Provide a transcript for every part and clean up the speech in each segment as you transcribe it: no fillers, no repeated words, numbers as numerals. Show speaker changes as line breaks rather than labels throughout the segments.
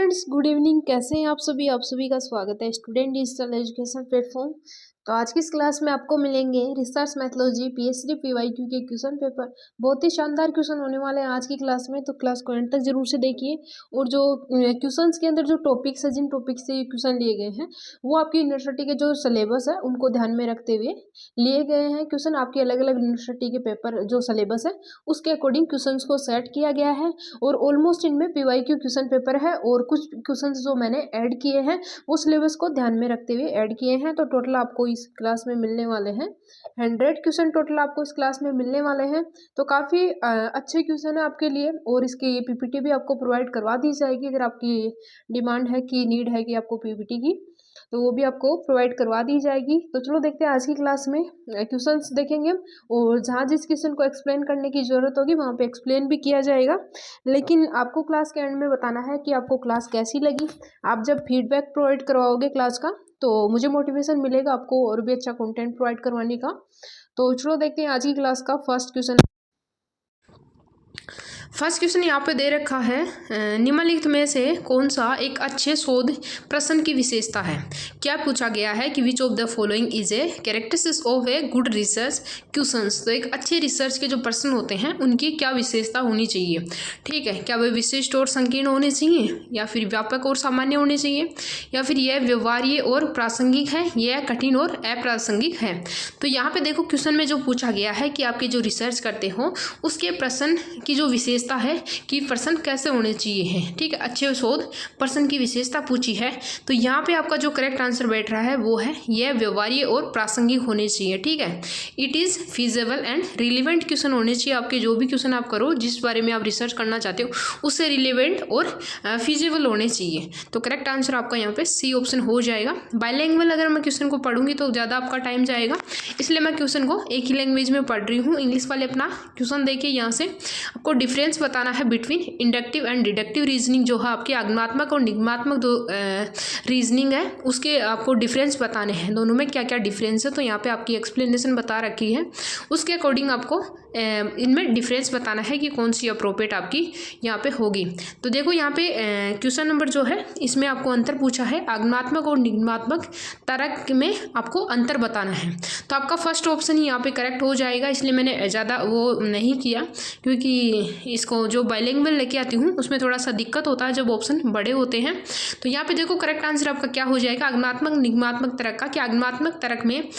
Friends, good evening. कैसे हैं आप सभी का स्वागत है स्टूडेंट डिजिटल एजुकेशन प्लेटफॉर्म। तो आज की इस क्लास में आपको मिलेंगे रिसर्च मैथोलॉजी पीएचडी पीवाईक्यू के क्वेश्चन पेपर। बहुत ही शानदार क्वेश्चन होने वाले हैं आज की क्लास में, तो क्लास को एंड तक जरूर से देखिए। और जो क्वेश्चंस के अंदर जो टॉपिक्स है, जिन टॉपिक से ये क्वेश्चन लिए गए हैं, वो आपकी यूनिवर्सिटी के जो सिलेबस है उनको ध्यान में रखते हुए लिए गए हैं क्वेश्चन। आपकी अलग अलग यूनिवर्सिटी के पेपर जो सिलेबस है उसके अकॉर्डिंग क्वेश्चन को सेट किया गया है। और ऑलमोस्ट इनमें पीवाईक्यू क्वेश्चन पेपर है और कुछ क्वेश्चन जो मैंने ऐड किए हैं वो सिलेबस को ध्यान में रखते हुए ऐड किए हैं। तो टोटल आपको इस क्लास में मिलने वाले हैं 100 क्वेश्चन टोटल आपको इस क्लास में मिलने वाले हैं। तो काफ़ी अच्छे क्वेश्चन है आपके लिए, और इसकी पीपीटी भी आपको प्रोवाइड करवा दी जाएगी अगर आपकी डिमांड है कि नीड है कि आपको पीपीटी की, तो वो भी आपको प्रोवाइड करवा दी जाएगी। तो चलो देखते हैं आज की क्लास में क्वेश्चंस देखेंगे, और जहाँ जिस क्वेश्चन को एक्सप्लेन करने की ज़रूरत होगी वहाँ पे एक्सप्लेन भी किया जाएगा। लेकिन आपको क्लास के एंड में बताना है कि आपको क्लास कैसी लगी। आप जब फीडबैक प्रोवाइड करवाओगे क्लास का तो मुझे मोटिवेशन मिलेगा आपको और भी अच्छा कंटेंट प्रोवाइड करवाने का। तो चलो देखते हैं आज की क्लास का फर्स्ट क्वेश्चन यहाँ पे दे रखा है, निम्नलिखित में से कौन सा एक अच्छे शोध प्रश्न की विशेषता है। क्या पूछा गया है कि which of the following is a characteristics of a good research questions. तो एक अच्छे रिसर्च के जो प्रश्न होते हैं उनकी क्या विशेषता होनी चाहिए। ठीक है, क्या वे विशिष्ट और संकीर्ण होने चाहिए, या फिर व्यापक और सामान्य होने चाहिए, या फिर यह व्यवहार्य और प्रासंगिक है, यह कठिन और अप्रासंगिक है। तो यहाँ पे देखो क्वेश्चन में जो पूछा गया है कि आपके जो रिसर्च करते हो उसके प्रश्न की जो विशेषता है कि प्रश्न कैसे होने चाहिए हैं। ठीक है, अच्छे शोध प्रश्न की विशेषता पूछी है, तो यहाँ पे आपका जो करेक्ट आंसर बैठ रहा है वो है यह व्यवहार्य और प्रासंगिक होने चाहिए। ठीक है, it is feasible and relevant question होने चाहिए। आपके जो भी क्वेश्चन आप करो, जिस बारे में आप रिसर्च करना चाहते हो उससे रिलेवेंट और फीजेबल होने चाहिए। तो करेक्ट आंसर आपका यहाँ पे सी ऑप्शन हो जाएगा। बायलैंग्वेज अगर मैं क्वेश्चन को पढ़ूंगी तो ज़्यादा आपका टाइम जाएगा, इसलिए मैं क्वेश्चन को एक ही लैंग्वेज में पढ़ रही हूँ। इंग्लिश वाले अपना क्वेश्चन देखिए, यहाँ से आपको डिफरेंस बताना है between inductive and deductive reasoning. जो है आपकी आगमनात्मक और निगमात्मक दो रीजनिंग है, उसके आपको डिफरेंस बताने हैं, दोनों में क्या क्या डिफरेंस है। तो यहाँ पे आपकी एक्सप्लेनेशन बता रखी है, उसके अकॉर्डिंग आपको इनमें डिफरेंस बताना है कि कौन सी अप्रोप्रिएट आपकी यहाँ पे होगी। तो देखो यहाँ पे क्वेश्चन नंबर जो है इसमें आपको अंतर पूछा है, आगमनात्मक और निगमात्मक तर्क में आपको अंतर बताना है। तो आपका फर्स्ट ऑप्शन ही यहाँ पे करेक्ट हो जाएगा, इसलिए मैंने ज़्यादा वो नहीं किया, क्योंकि इसको जो बायलिंगुअल लेके आती हूँ उसमें थोड़ा सा दिक्कत होता है जब ऑप्शन बड़े होते हैं। तो यहाँ पे देखो करेक्ट आंसर आपका क्या हो जाएगा, आगमनात्मक निगमात्मक तर्क का। कि आगमनात्मक तर्क में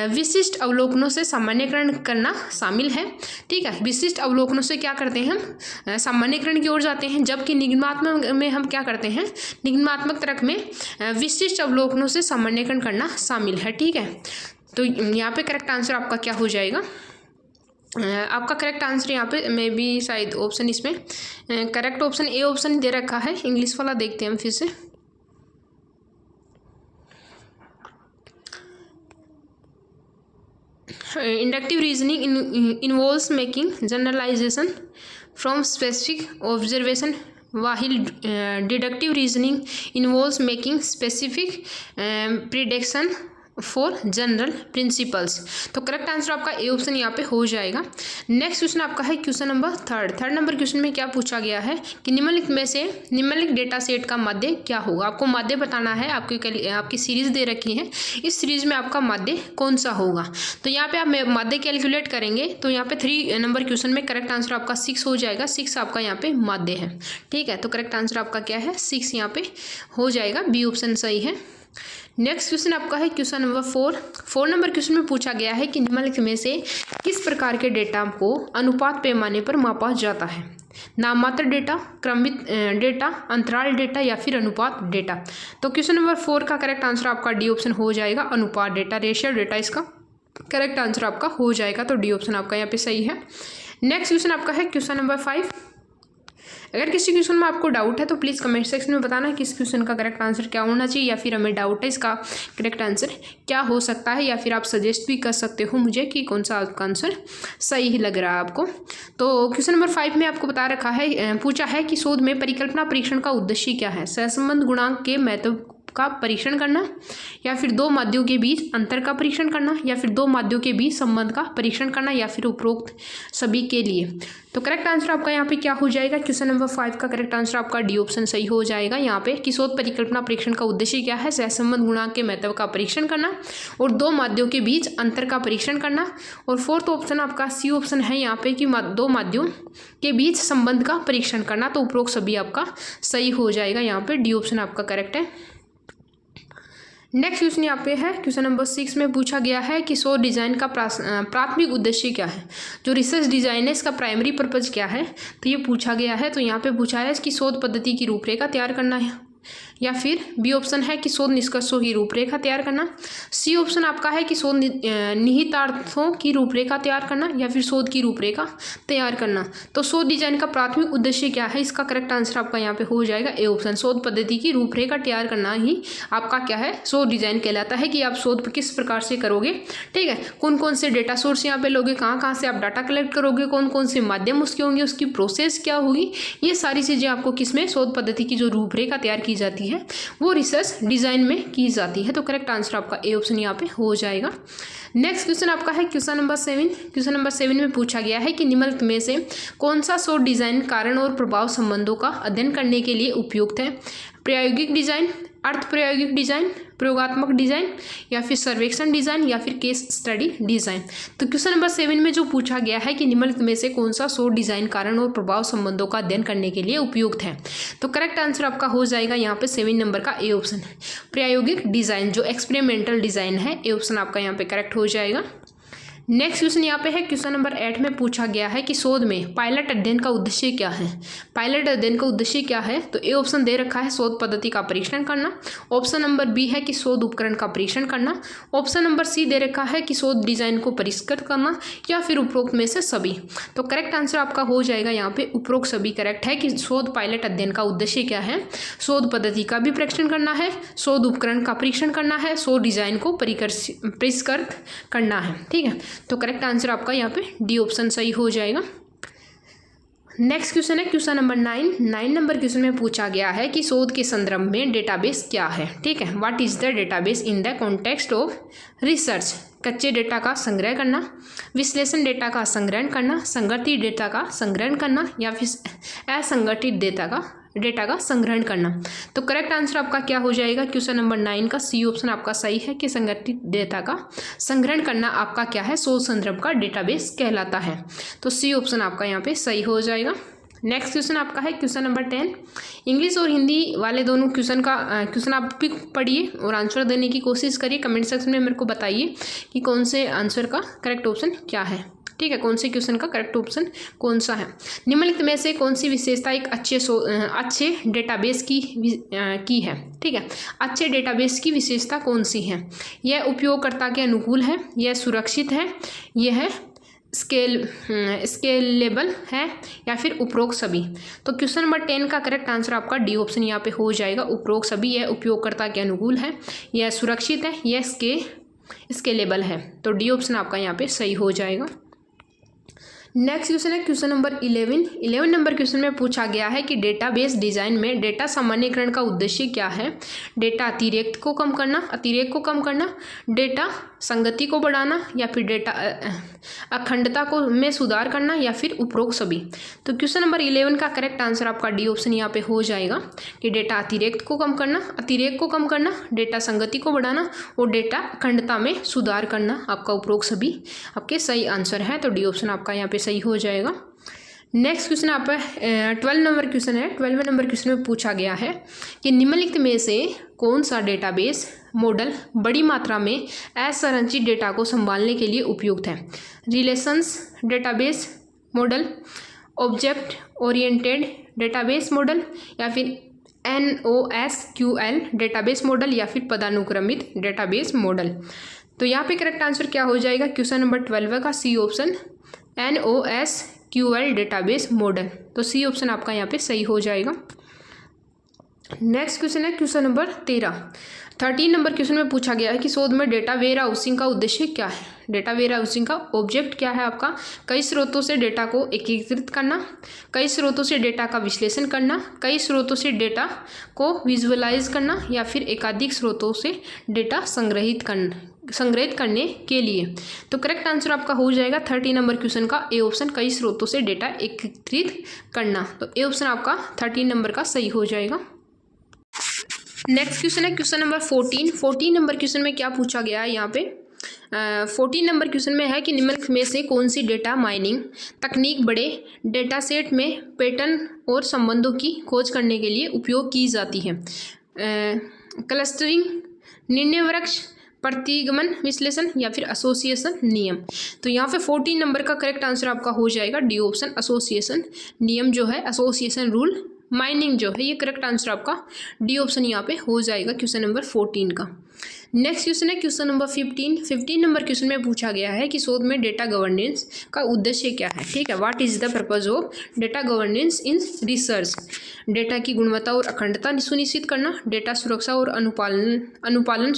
विशिष्ट अवलोकनों से सामान्यकरण करना शामिल है। ठीक है, विशिष्ट अवलोकनों से क्या करते हैं हम, सामान्यकरण की ओर जाते हैं, जबकि निगमात्मक में हम क्या करते हैं, निगमात्मक तर्क में विशिष्ट अवलोकनों से सामान्यकरण करना शामिल है। ठीक है, तो यहाँ पे करेक्ट आंसर आपका क्या हो जाएगा, आपका करेक्ट आंसर यहाँ पे मे बी शायद ऑप्शन, इसमें करेक्ट ऑप्शन ए ऑप्शन दे रखा है। इंग्लिश वाला देखते हैं हम फिर से। Inductive reasoning involves making generalization from specific observation, while deductive reasoning involves making specific prediction for general principles. तो करेक्ट आंसर आपका ए ऑप्शन यहाँ पे हो जाएगा। नेक्स्ट क्वेश्चन आपका है question number third number question में क्या पूछा गया है कि निम्नलिखित में से निम्नलिखित डेटा सेट का माध्य क्या होगा। आपको माध्य बताना है, आपकी सीरीज दे रखी है, इस सीरीज में आपका माध्य कौन सा होगा। तो यहाँ पे आप माध्य कैलकुलेट करेंगे तो यहाँ पे 3 नंबर क्वेश्चन में करेक्ट आंसर आपका 6 हो जाएगा। 6 आपका यहाँ पे माध्य है। ठीक है, तो करेक्ट आंसर आपका क्या है, 6 यहाँ पे हो जाएगा, बी ऑप्शन सही है। नेक्स्ट क्वेश्चन आपका है क्वेश्चन नंबर 4 नंबर क्वेश्चन में पूछा गया है कि निम्नलिखित में से किस प्रकार के डेटा को अनुपात पैमाने पर मापा जाता है। नाममात्र डेटा, क्रमित डेटा, अंतराल डेटा, या फिर अनुपात डेटा। तो क्वेश्चन नंबर 4 का करेक्ट आंसर आपका डी ऑप्शन हो जाएगा, अनुपात डेटा, रेशियो डेटा इसका करेक्ट आंसर आपका हो जाएगा। तो डी ऑप्शन आपका यहाँ पे सही है। नेक्स्ट क्वेश्चन आपका है क्वेश्चन नंबर 5। अगर किसी क्वेश्चन में आपको डाउट है तो प्लीज़ कमेंट सेक्शन में बताना कि इस क्वेश्चन का करेक्ट आंसर क्या होना चाहिए, या फिर हमें डाउट है इसका करेक्ट आंसर क्या हो सकता है, या फिर आप सजेस्ट भी कर सकते हो मुझे कि कौन सा आपका आंसर सही ही लग रहा है आपको। तो क्वेश्चन नंबर 5 में आपको बता रखा है, पूछा है कि शोध में परिकल्पना परीक्षण का उद्देश्य क्या है। सहसंबंध गुणांक के महत्व का परीक्षण करना, या फिर दो माध्यों के बीच अंतर का परीक्षण करना, या फिर दो माध्यों के बीच संबंध का परीक्षण करना, या फिर उपरोक्त सभी के लिए। तो करेक्ट आंसर आपका यहाँ पे क्या हो जाएगा? क्वेश्चन नंबर 5 का करेक्ट आंसर आपका डी ऑप्शन सही हो जाएगा। यहाँ पे कि शोध परिकल्पना परीक्षण का उद्देश्य क्या है? सहसंबंध गुणांक के महत्व का परीक्षण करना और दो माध्यों के बीच अंतर का परीक्षण करना। और फोर्थ ऑप्शन आपका सी ऑप्शन है यहाँ पे कि दो माध्यों के बीच संबंध का परीक्षण करना। तो उपरोक्त सभी आपका सही हो जाएगा। यहाँ पे डी ऑप्शन आपका करेक्ट है। नेक्स्ट क्वेश्चन यहाँ पे है क्वेश्चन नंबर 6 में पूछा गया है कि शोध डिजाइन का प्राथमिक उद्देश्य क्या है? जो रिसर्च डिजाइन है इसका प्राइमरी पर्पज क्या है? तो ये पूछा गया है। तो यहाँ पे पूछा है कि शोध पद्धति की रूपरेखा तैयार करना है, या फिर बी ऑप्शन है कि शोध निष्कर्षों की रूपरेखा तैयार करना, सी ऑप्शन आपका है कि शोध निहितार्थों की रूपरेखा तैयार करना, या फिर शोध की रूपरेखा तैयार करना। तो शोध डिजाइन का प्राथमिक उद्देश्य क्या है? इसका करेक्ट आंसर आपका यहाँ पे हो जाएगा ए ऑप्शन, शोध पद्धति की रूपरेखा तैयार करना ही आपका क्या है? शोध डिजाइन कहलाता है कि आप शोध किस प्रकार से करोगे। ठीक है, कौन कौन से डेटा सोर्स यहाँ पे लोगे, कहाँ कहाँ से आप डाटा कलेक्ट करोगे, कौन कौन से माध्यम उसके होंगे, उसकी प्रोसेस क्या होगी, ये सारी चीज़ें आपको किसमें? शोध पद्धति की जो रूपरेखा तैयार की जाती है वो रिसर्च डिजाइन में की जाती है। तो करेक्ट आंसर आपका ए ऑप्शन यहाँ पे हो जाएगा। नेक्स्ट क्वेश्चन आपका है क्वेश्चन नंबर 7। क्वेश्चन नंबर 7 में पूछा गया है कि निम्नलिखित में से कौन सा शोध डिजाइन कारण और प्रभाव संबंधों का अध्ययन करने के लिए उपयुक्त है? प्रायोगिक डिजाइन, अर्थ प्रायोगिक डिजाइन, प्रयोगात्मक डिजाइन, या फिर सर्वेक्षण डिजाइन, या फिर केस स्टडी डिजाइन। तो क्वेश्चन नंबर 7 में जो पूछा गया है कि निम्नलिखित में से कौन सा शोध डिजाइन कारण और प्रभाव संबंधों का अध्ययन करने के लिए उपयुक्त है? तो करेक्ट आंसर आपका हो जाएगा यहाँ पे 7 नंबर का ए ऑप्शन है, प्रायोगिक डिजाइन जो एक्सपेरिमेंटल डिजाइन है। ए ऑप्शन आपका यहाँ पे करेक्ट हो जाएगा। नेक्स्ट क्वेश्चन यहाँ पे है क्वेश्चन नंबर 8 में पूछा गया है कि शोध में पायलट अध्ययन का उद्देश्य क्या है? पायलट अध्ययन का उद्देश्य क्या है? तो ए ऑप्शन दे रखा है शोध पद्धति का परीक्षण करना, ऑप्शन नंबर बी है कि शोध उपकरण का परीक्षण करना, ऑप्शन नंबर सी दे रखा है कि शोध डिजाइन को परिष्कृत करना, या फिर उपरोक्त में से सभी। तो करेक्ट आंसर आपका हो जाएगा यहाँ पे उपरोक्त सभी करेक्ट है कि शोध पायलट अध्ययन का उद्देश्य क्या है? शोध पद्धति का भी परीक्षण करना है, शोध उपकरण का परीक्षण करना है, शोध डिजाइन को परिष्कृत करना है। ठीक है, तो करेक्ट आंसर आपका यहाँ पे डी ऑप्शन सही हो जाएगा। नेक्स्ट क्वेश्चन है क्वेश्चन नंबर 9 नंबर क्वेश्चन में पूछा गया है कि शोध के संदर्भ में डेटाबेस क्या है? ठीक है, what is the database in the context of research? कच्चे डेटा का संग्रह करना, विश्लेषण डेटा का संग्रहण करना, संगठित डेटा का संग्रहण करना, या फिर असंगठित डेटा का संग्रहण करना। तो करेक्ट आंसर आपका क्या हो जाएगा? क्वेश्चन नंबर 9 का सी ऑप्शन आपका सही है कि संगठित डेटा का संग्रहण करना आपका क्या है? शोध संदर्भ का डेटाबेस कहलाता है। तो सी ऑप्शन आपका यहाँ पे सही हो जाएगा। नेक्स्ट क्वेश्चन आपका है क्वेश्चन नंबर 10। इंग्लिश और हिंदी वाले दोनों क्वेश्चन आप भी पढ़िए और आंसर देने की कोशिश करिए। कमेंट सेक्शन में मेरे को बताइए कि कौन से आंसर का करेक्ट ऑप्शन क्या है। ठीक है, कौन से क्वेश्चन का करेक्ट ऑप्शन कौन सा है? निम्नलिखित में से कौन सी विशेषता एक अच्छे डेटाबेस की है? ठीक है, अच्छे डेटाबेस की विशेषता कौन सी है? यह उपयोगकर्ता के अनुकूल है, यह सुरक्षित है, यह स्केलेबल है, या फिर उपरोक्त सभी। तो क्वेश्चन नंबर 10 का करेक्ट आंसर आपका डी ऑप्शन यहाँ पे हो जाएगा, उपरोक्त सभी। यह उपयोगकर्ता के अनुकूल है, यह सुरक्षित है, यह स्केलेबल है। तो डी ऑप्शन आपका यहाँ पे सही हो जाएगा। नेक्स्ट क्वेश्चन है क्वेश्चन नंबर 11 नंबर क्वेश्चन में पूछा गया है कि डेटाबेस डिजाइन में डेटा सामान्यीकरण का उद्देश्य क्या है? डेटा अतिरेक को कम करना, डेटा संगति को बढ़ाना, या फिर डेटा अखंडता में सुधार करना, या फिर उपरोक्त सभी। तो क्वेश्चन नंबर 11 का करेक्ट आंसर आपका डी ऑप्शन यहाँ पे हो जाएगा कि डेटा अतिरेक को कम करना, डेटा संगति को बढ़ाना और डेटा अखंडता में सुधार करना आपका उपरोक्त सभी आपके सही आंसर है। तो डी ऑप्शन आपका यहाँ पे सही हो जाएगा। नेक्स्ट क्वेश्चन आप 12 नंबर क्वेश्चन है। 12वें नंबर क्वेश्चन में पूछा गया है कि निम्नलिखित में से कौन सा डेटाबेस मॉडल बड़ी मात्रा में असंरचित डेटा को संभालने के लिए उपयुक्त है? Relations database model, object oriented database model, या फिर NoSQL डेटाबेस मॉडल, या फिर पदानुक्रमित डेटाबेस मॉडल। तो यहाँ पे करेक्ट आंसर क्या हो जाएगा? क्वेश्चन नंबर 12 का C option NoSQL database model. तो सी ऑप्शन आपका यहाँ पे सही हो जाएगा। नेक्स्ट क्वेश्चन है क्वेश्चन नंबर 13 नंबर क्वेश्चन में पूछा गया है कि शोध में डेटा वेयर हाउसिंग का उद्देश्य क्या है? डेटा वेयर हाउसिंग का ऑब्जेक्ट क्या है आपका? कई स्रोतों से डेटा को एकीकृत करना, कई स्रोतों से डेटा का विश्लेषण करना, कई स्रोतों से डेटा को विजुअलाइज करना, या फिर एकाधिक स्रोतों से डेटा संग्रहित करने के लिए। तो करेक्ट आंसर आपका हो जाएगा 30 नंबर क्वेश्चन का ए ऑप्शन, कई स्रोतों से डेटा एकत्रित करना। तो ए ऑप्शन आपका 30 नंबर का सही हो जाएगा। नेक्स्ट क्वेश्चन है क्वेश्चन नंबर 14 नंबर क्वेश्चन में क्या पूछा गया है यहाँ पे? 14 नंबर क्वेश्चन में है कि निम्नलिखित में से कौन सी डेटा माइनिंग तकनीक बड़े डेटा सेट में पैटर्न और संबंधों की खोज करने के लिए उपयोग की जाती है? क्लस्टरिंग, निर्णय वृक्ष, प्रतिगमन विश्लेषण, या फिर एसोसिएशन नियम। तो यहाँ पे 14 नंबर का करेक्ट आंसर आपका हो जाएगा डी ऑप्शन, एसोसिएशन नियम जो है, एसोसिएशन रूल। माइनिंग जो है ये करेक्ट आंसर आपका डी ऑप्शन यहाँ पे हो जाएगा क्वेश्चन नंबर 14 का। नेक्स्ट क्वेश्चन है क्वेश्चन नंबर 15 नंबर क्वेश्चन में पूछा गया है कि शोध में डेटा गवर्नेंस का उद्देश्य क्या है? ठीक है, what is the purpose of data governance in research? Data की गुणवत्ता और अखंडता सुनिश्चित करना, डेटा सुरक्षा और अनुपालन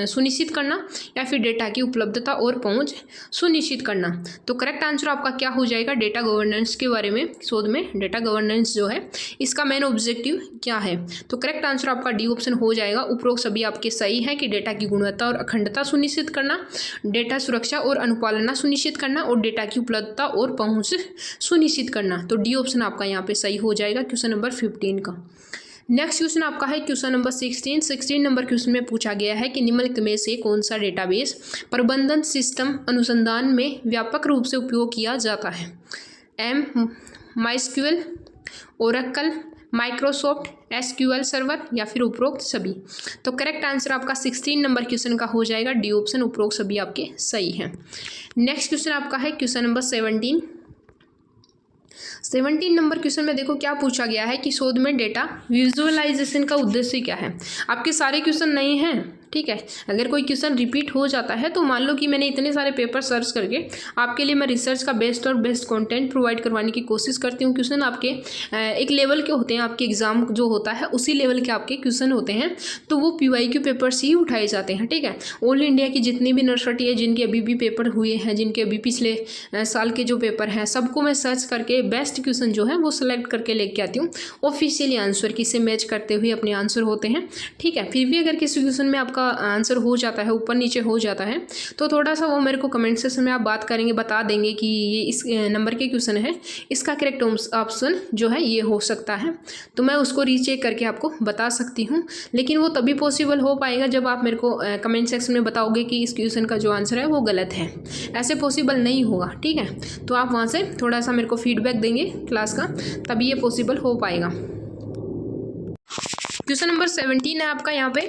सुनिश्चित करना, या फिर डेटा की उपलब्धता और पहुंच सुनिश्चित करना। तो करेक्ट आंसर आपका क्या हो जाएगा? डेटा गवर्नेंस के बारे में शोध में डेटा गवर्नेंस जो है इसका मेन ऑब्जेक्टिव क्या है? तो करेक्ट आंसर आपका डी ऑप्शन हो जाएगा। उपरोक्त सभी आपके सही है कि डेटा की गुणवत्ता और अखंडता सुनिश्चित करना, डेटा सुरक्षा और अनुपालना सुनिश्चित करना, और डेटा की उपलब्धता और पहुंच सुनिश्चित करना। तो डी ऑप्शन आपका यहाँ पे सही हो जाएगा क्वेश्चन नंबर 15 का। नेक्स्ट क्वेश्चन आपका है क्वेश्चन नंबर 16 नंबर क्वेश्चन में पूछा गया है कि निम्नलिखित में से कौन सा डेटाबेस प्रबंधन सिस्टम अनुसंधान में व्यापक रूप से उपयोग किया जाता है? MySQL, Oracle, Microsoft SQL server, या फिर उपरोक्त सभी। तो करेक्ट आंसर आपका 16 नंबर क्वेश्चन का हो जाएगा डी ऑप्शन, उपरोक्त सभी आपके सही हैं। नेक्स्ट क्वेश्चन आपका है क्वेश्चन नंबर 17 नंबर क्वेश्चन में देखो क्या पूछा गया है कि शोध में डेटा विजुअलाइजेशन का उद्देश्य क्या है? आपके सारे क्वेश्चन नहीं हैं, ठीक है। अगर कोई क्वेश्चन रिपीट हो जाता है तो मान लो कि मैंने इतने सारे पेपर सर्च करके आपके लिए मैं रिसर्च का बेस्ट और बेस्ट कंटेंट प्रोवाइड करवाने की कोशिश करती हूँ। क्वेश्चन आपके एक लेवल के होते हैं, आपके एग्जाम जो होता है उसी लेवल के आपके क्वेश्चन होते हैं, तो वो PYQ पेपर से ही उठाए जाते हैं, ठीक है। ऑल इंडिया की जितनी भी यूनिवर्सिटी है जिनके अभी भी पेपर हुए हैं, जिनके अभी पिछले साल के जो पेपर हैं, सबको मैं सर्च करके बेस्ट क्वेश्चन जो है वो सिलेक्ट करके लेके आती हूँ। ऑफिशियली आंसर किसे मैच करते हुए अपने आंसर होते हैं, ठीक है। फिर भी अगर किसी क्वेश्चन में आपका आंसर हो जाता है, ऊपर नीचे हो जाता है, तो थोड़ा सा वो मेरे को कमेंट सेक्शन में आप बात करेंगे, बता देंगे कि ये इस नंबर के क्वेश्चन है, इसका करेक्ट ऑप्शन जो है ये हो सकता है, तो मैं उसको रीचेक करके आपको बता सकती हूँ। लेकिन वो तभी पॉसिबल हो पाएगा जब आप मेरे को कमेंट सेक्शन में बताओगे कि इस क्वेश्चन का जो आंसर है वो गलत है। ऐसे पॉसिबल नहीं होगा, ठीक है। तो आप वहाँ से थोड़ा सा मेरे को फीडबैक देंगे क्लास का, तभी ये पॉसिबल हो पाएगा। क्वेश्चन नंबर 17 है आपका यहाँ पे,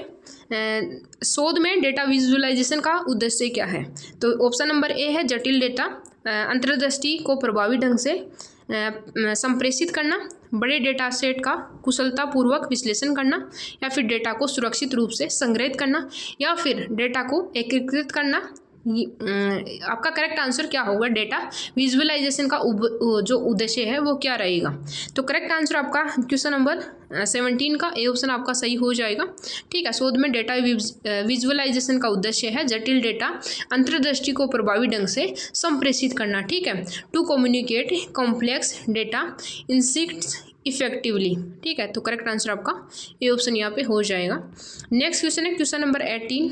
शोध में डेटा विजुअलाइजेशन का उद्देश्य क्या है? तो ऑप्शन नंबर ए है जटिल डेटा अंतर्दृष्टि को प्रभावी ढंग से संप्रेषित करना, बड़े डेटा सेट का कुशलतापूर्वक विश्लेषण करना, या फिर डेटा को सुरक्षित रूप से संग्रहित करना, या फिर डेटा को एकीकृत करना। आपका करेक्ट आंसर क्या होगा? डेटा विजुअलाइजेशन का जो उद्देश्य है वो क्या रहेगा? तो करेक्ट आंसर आपका क्वेश्चन नंबर 17 का ए ऑप्शन आपका सही हो जाएगा, ठीक है। शोध में डेटा विजुअलाइजेशन का उद्देश्य है जटिल डेटा अंतर्दृष्टि को प्रभावी ढंग से संप्रेषित करना, ठीक है, to communicate complex data insights effectively, ठीक है। तो करेक्ट आंसर आपका ए ऑप्शन यहाँ पे हो जाएगा। नेक्स्ट क्वेश्चन है क्वेश्चन नंबर 18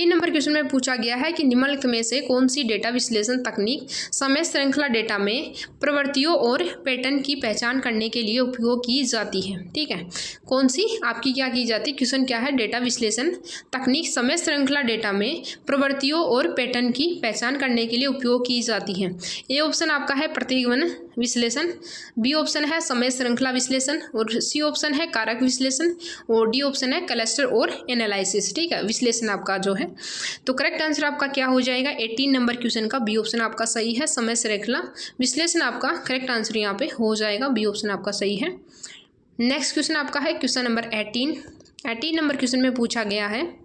नंबर क्वेश्चन में पूछा गया है कि निम्नलिखित में से कौन सी डेटा विश्लेषण तकनीक समय श्रृंखला डेटा में प्रवृत्तियों और पैटर्न की पहचान करने के लिए उपयोग की जाती है, ठीक है। कौन सी आपकी क्या की जाती है? क्वेश्चन क्या है? डेटा विश्लेषण तकनीक समय श्रृंखला डेटा में प्रवृत्तियों और पैटर्न की पहचान करने के लिए उपयोग की जाती है। ए ऑप्शन आपका है प्रतिगमन विश्लेषण, बी ऑप्शन है समय श्रृंखला विश्लेषण, और सी ऑप्शन है कारक विश्लेषण, और डी ऑप्शन है क्लस्टर और एनालिसिस, ठीक है, विश्लेषण आपका जो है। तो करेक्ट आंसर आपका क्या हो जाएगा? 18 नंबर क्वेश्चन का बी ऑप्शन आपका सही है, समय श्रृंखला विश्लेषण आपका करेक्ट आंसर यहाँ पे हो जाएगा, बी ऑप्शन आपका सही है। नेक्स्ट क्वेश्चन आपका है क्वेश्चन नंबर 18 नंबर क्वेश्चन में पूछा गया है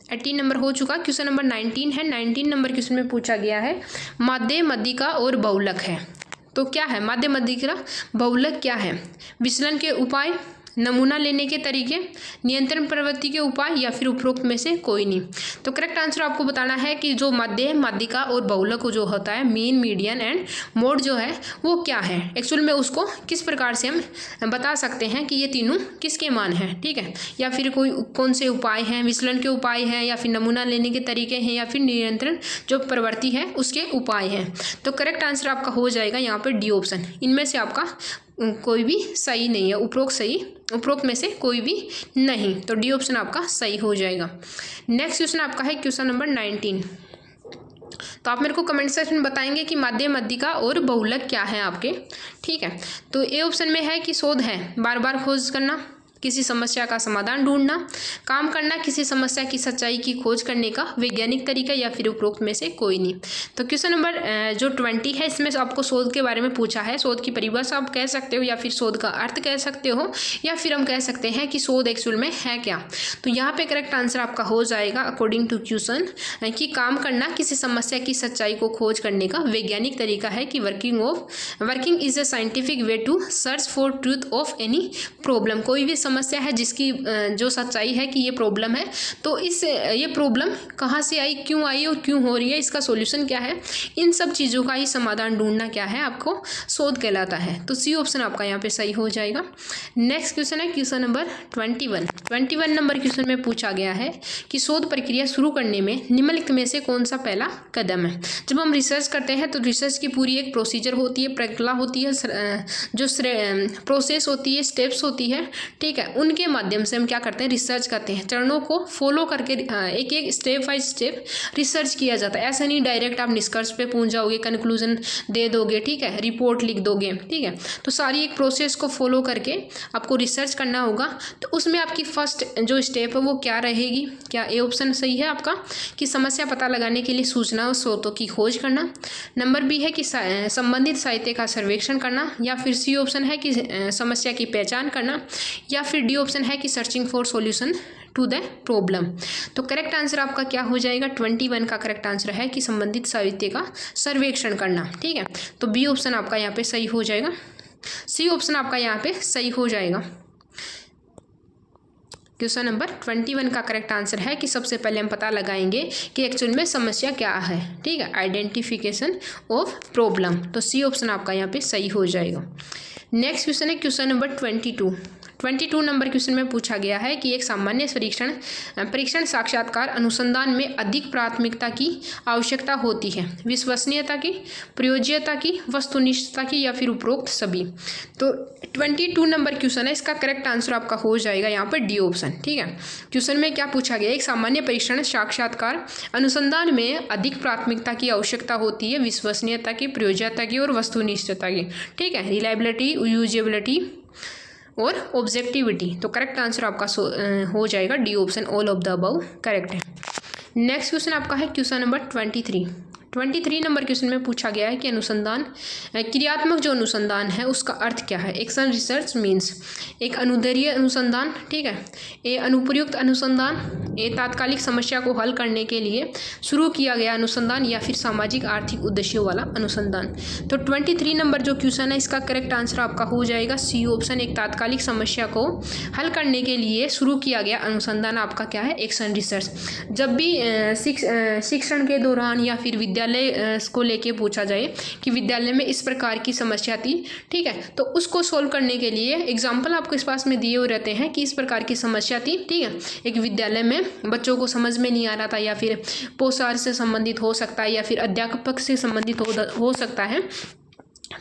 18 नंबर हो चुका, क्वेश्चन नंबर 19 है। 19 नंबर क्वेश्चन में पूछा गया है माध्य मध्यिका और बहुलक है। तो क्या है माध्य मध्यिका बहुलक क्या है? विचलन के उपाय, नमूना लेने के तरीके, नियंत्रण प्रवृत्ति के उपाय या फिर उपरोक्त में से कोई नहीं। तो करेक्ट आंसर आपको बताना है कि जो माध्य, माध्यिका और बहुलक जो होता है, मीन, मीडियन एंड मोड जो है वो क्या है, एक्चुअल में उसको किस प्रकार से हम बता सकते हैं कि ये तीनों किसके मान हैं, ठीक है, या फिर कोई कौन से उपाय हैं, विचलन के उपाय हैं, या फिर नमूना लेने के तरीके हैं, या फिर नियंत्रण जो प्रवृत्ति है उसके उपाय हैं। तो करेक्ट आंसर आपका हो जाएगा यहाँ पर डी ऑप्शन। इनमें से आपका कोई भी सही नहीं है, उपरोक्त में से कोई भी नहीं, तो डी ऑप्शन आपका सही हो जाएगा। नेक्स्ट क्वेश्चन आपका है क्वेश्चन नंबर 19। तो आप मेरे को कमेंट सेक्शन में बताएंगे कि माध्य, माध्यिका और बहुलक क्या है आपके, ठीक है। तो ए ऑप्शन में है कि शोध है बार बार खोज करना, किसी समस्या का समाधान ढूंढना, काम करना, किसी समस्या की सच्चाई की खोज करने का वैज्ञानिक तरीका, या फिर उपरोक्त में से कोई नहीं। तो क्वेश्चन नंबर जो 20 है इसमें आपको शोध के बारे में पूछा है। शोध की परिभाषा आप कह सकते हो, या फिर शोध का अर्थ कह सकते हो, या फिर हम कह सकते हैं कि शोध एक्चुअल में है क्या। तो यहाँ पे करेक्ट आंसर आपका हो जाएगा अकॉर्डिंग टू क्वेश्चन कि काम करना किसी समस्या की सच्चाई को खोज करने का वैज्ञानिक तरीका है, कि working is a scientific way to search for truth of any problem. कोई भी समस्या है जिसकी जो सच्चाई है कि ये प्रॉब्लम है, तो ये प्रॉब्लम कहाँ से आई, क्यों आई और क्यों हो रही है, इसका सॉल्यूशन क्या है, इन सब चीज़ों का ही समाधान ढूंढना क्या है, आपको शोध कहलाता है। तो सी ऑप्शन आपका यहाँ पे सही हो जाएगा। नेक्स्ट क्वेश्चन है क्वेश्चन नंबर 21 नंबर क्वेश्चन में पूछा गया है कि शोध प्रक्रिया शुरू करने में निम्नलिखित में से कौन सा पहला कदम है। जब हम रिसर्च करते हैं तो रिसर्च की पूरी एक प्रोसीजर होती है, प्रक्रिया होती है, जो प्रोसेस होती है, स्टेप्स होती है, ठीक है, उनके माध्यम से हम क्या करते हैं, रिसर्च करते हैं, चरणों को फॉलो करके एक एक स्टेप बाय स्टेप रिसर्च किया जाता है। ऐसा नहीं डायरेक्ट आप निष्कर्ष पे पहुंच जाओगे, कंक्लूजन दे दोगे, ठीक है, रिपोर्ट लिख दोगे, ठीक है। तो सारी एक प्रोसेस को फॉलो करके आपको रिसर्च करना होगा। तो उसमें आपकी फर्स्ट जो स्टेप है वो क्या रहेगी, क्या ए ऑप्शन सही है आपका कि समस्या पता लगाने के लिए सूचना और स्रोतों की खोज करना। नंबर बी है कि संबंधित साहित्य का सर्वेक्षण करना, या फिर सी ऑप्शन है कि समस्या की पहचान करना, या फिर डी ऑप्शन है कि searching for solution to the problem. तो करेक्ट आंसर आपका क्या हो जाएगा, 21 का करेक्ट आंसर है कि संबंधित साहित्य का सर्वेक्षण करना, ठीक है। तो बी ऑप्शन आपका यहाँ पे सही हो जाएगा, सी ऑप्शन आपका यहाँ पे सही हो जाएगा। क्वेश्चन नंबर 21 का करेक्ट आंसर है कि सबसे पहले हम पता लगाएंगे कि एक्चुअल में समस्या क्या है, ठीक है, आइडेंटिफिकेशन ऑफ प्रॉब्लम। तो सी ऑप्शन आपका यहाँ पे सही हो जाएगा। नेक्स्ट क्वेश्चन है क्वेश्चन नंबर 22 नंबर क्वेश्चन में पूछा गया है कि एक सामान्य परीक्षण साक्षात्कार अनुसंधान में अधिक प्राथमिकता की आवश्यकता होती है, विश्वसनीयता की, प्रयोज्यता की, वस्तुनिष्ठता की, या फिर उपरोक्त सभी। तो 22 नंबर क्वेश्चन है, इसका करेक्ट आंसर आपका हो जाएगा यहाँ पर डी ऑप्शन, ठीक है। क्वेश्चन में क्या पूछा गया, एक सामान्य परीक्षण साक्षात्कार अनुसंधान में अधिक प्राथमिकता की आवश्यकता होती है, विश्वसनीयता की, प्रयोज्यता की और वस्तुनिष्ठता की, ठीक है, रिलायबिलिटी, यूजेबिलिटी और ऑब्जेक्टिविटी। तो करेक्ट आंसर आपका हो जाएगा D option, all of the above correct है। नेक्स्ट क्वेश्चन आपका है क्वेश्चन नंबर 23 नंबर क्वेश्चन में पूछा गया है कि अनुसंधान, क्रियात्मक जो अनुसंधान है उसका अर्थ क्या है। एक्शन रिसर्च मीन्स एक अनुदैर्ध्य अनुसंधान, ठीक है, ए अनुप्रयुक्त अनुसंधान, ए तात्कालिक समस्या को हल करने के लिए शुरू किया गया अनुसंधान, या फिर सामाजिक आर्थिक उद्देश्यों वाला अनुसंधान। तो 23 नंबर जो क्वेश्चन है इसका करेक्ट आंसर आपका हो जाएगा सी ऑप्शन, एक तात्कालिक समस्या को हल करने के लिए शुरू किया गया अनुसंधान आपका क्या है, एक्शन रिसर्च। जब भी शिक्षण के दौरान या फिर विद्यालय को लेके पूछा जाए कि विद्यालय में इस प्रकार की समस्या थी, ठीक है, तो उसको सोल्व करने के लिए एग्जाम्पल आपको इस पास में दिए हुए रहते हैं कि इस प्रकार की समस्या थी, ठीक है, एक विद्यालय में बच्चों को समझ में नहीं आ रहा था, या फिर पोषाहार से संबंधित हो सकता है, या फिर अध्यापक से संबंधित हो सकता है।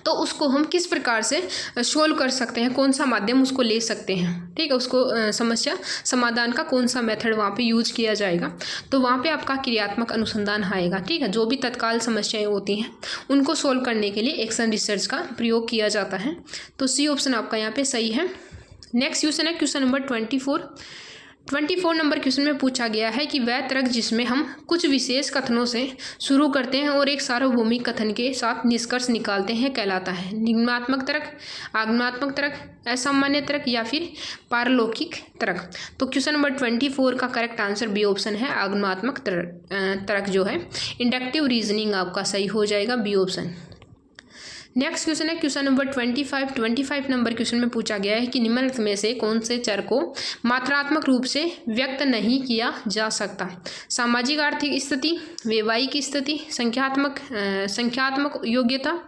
तो उसको हम किस प्रकार से सोल्व कर सकते हैं, कौन सा माध्यम उसको ले सकते हैं, ठीक है, उसको समस्या समाधान का कौन सा मेथड वहाँ पे यूज किया जाएगा। तो वहाँ पे आपका क्रियात्मक अनुसंधान आएगा, ठीक है, जो भी तत्काल समस्याएं होती हैं उनको सोल्व करने के लिए एक्शन रिसर्च का प्रयोग किया जाता है। तो सी ऑप्शन आपका यहाँ पे सही है। नेक्स्ट क्वेश्चन है क्वेश्चन नंबर 24 नंबर क्वेश्चन में पूछा गया है कि वह तर्क जिसमें हम कुछ विशेष कथनों से शुरू करते हैं और एक सार्वभौमिक कथन के साथ निष्कर्ष निकालते हैं कहलाता है। निगमात्मक तर्क, आगमनात्मक तर्क, असामान्य तर्क, या फिर पारलौकिक तर्क। तो क्वेश्चन नंबर 24 का करेक्ट आंसर बी ऑप्शन है, आगमनात्मक तर्क जो है, इंडक्टिव रीजनिंग आपका सही हो जाएगा, बी ऑप्शन। नेक्स्ट क्वेश्चन है क्वेश्चन नंबर 25 नंबर क्वेश्चन में पूछा गया है कि निम्नलिखित में से कौन से चर को मात्रात्मक रूप से व्यक्त नहीं किया जा सकता। सामाजिक आर्थिक स्थिति, वैवाहिक स्थिति, संख्यात्मक योग्यता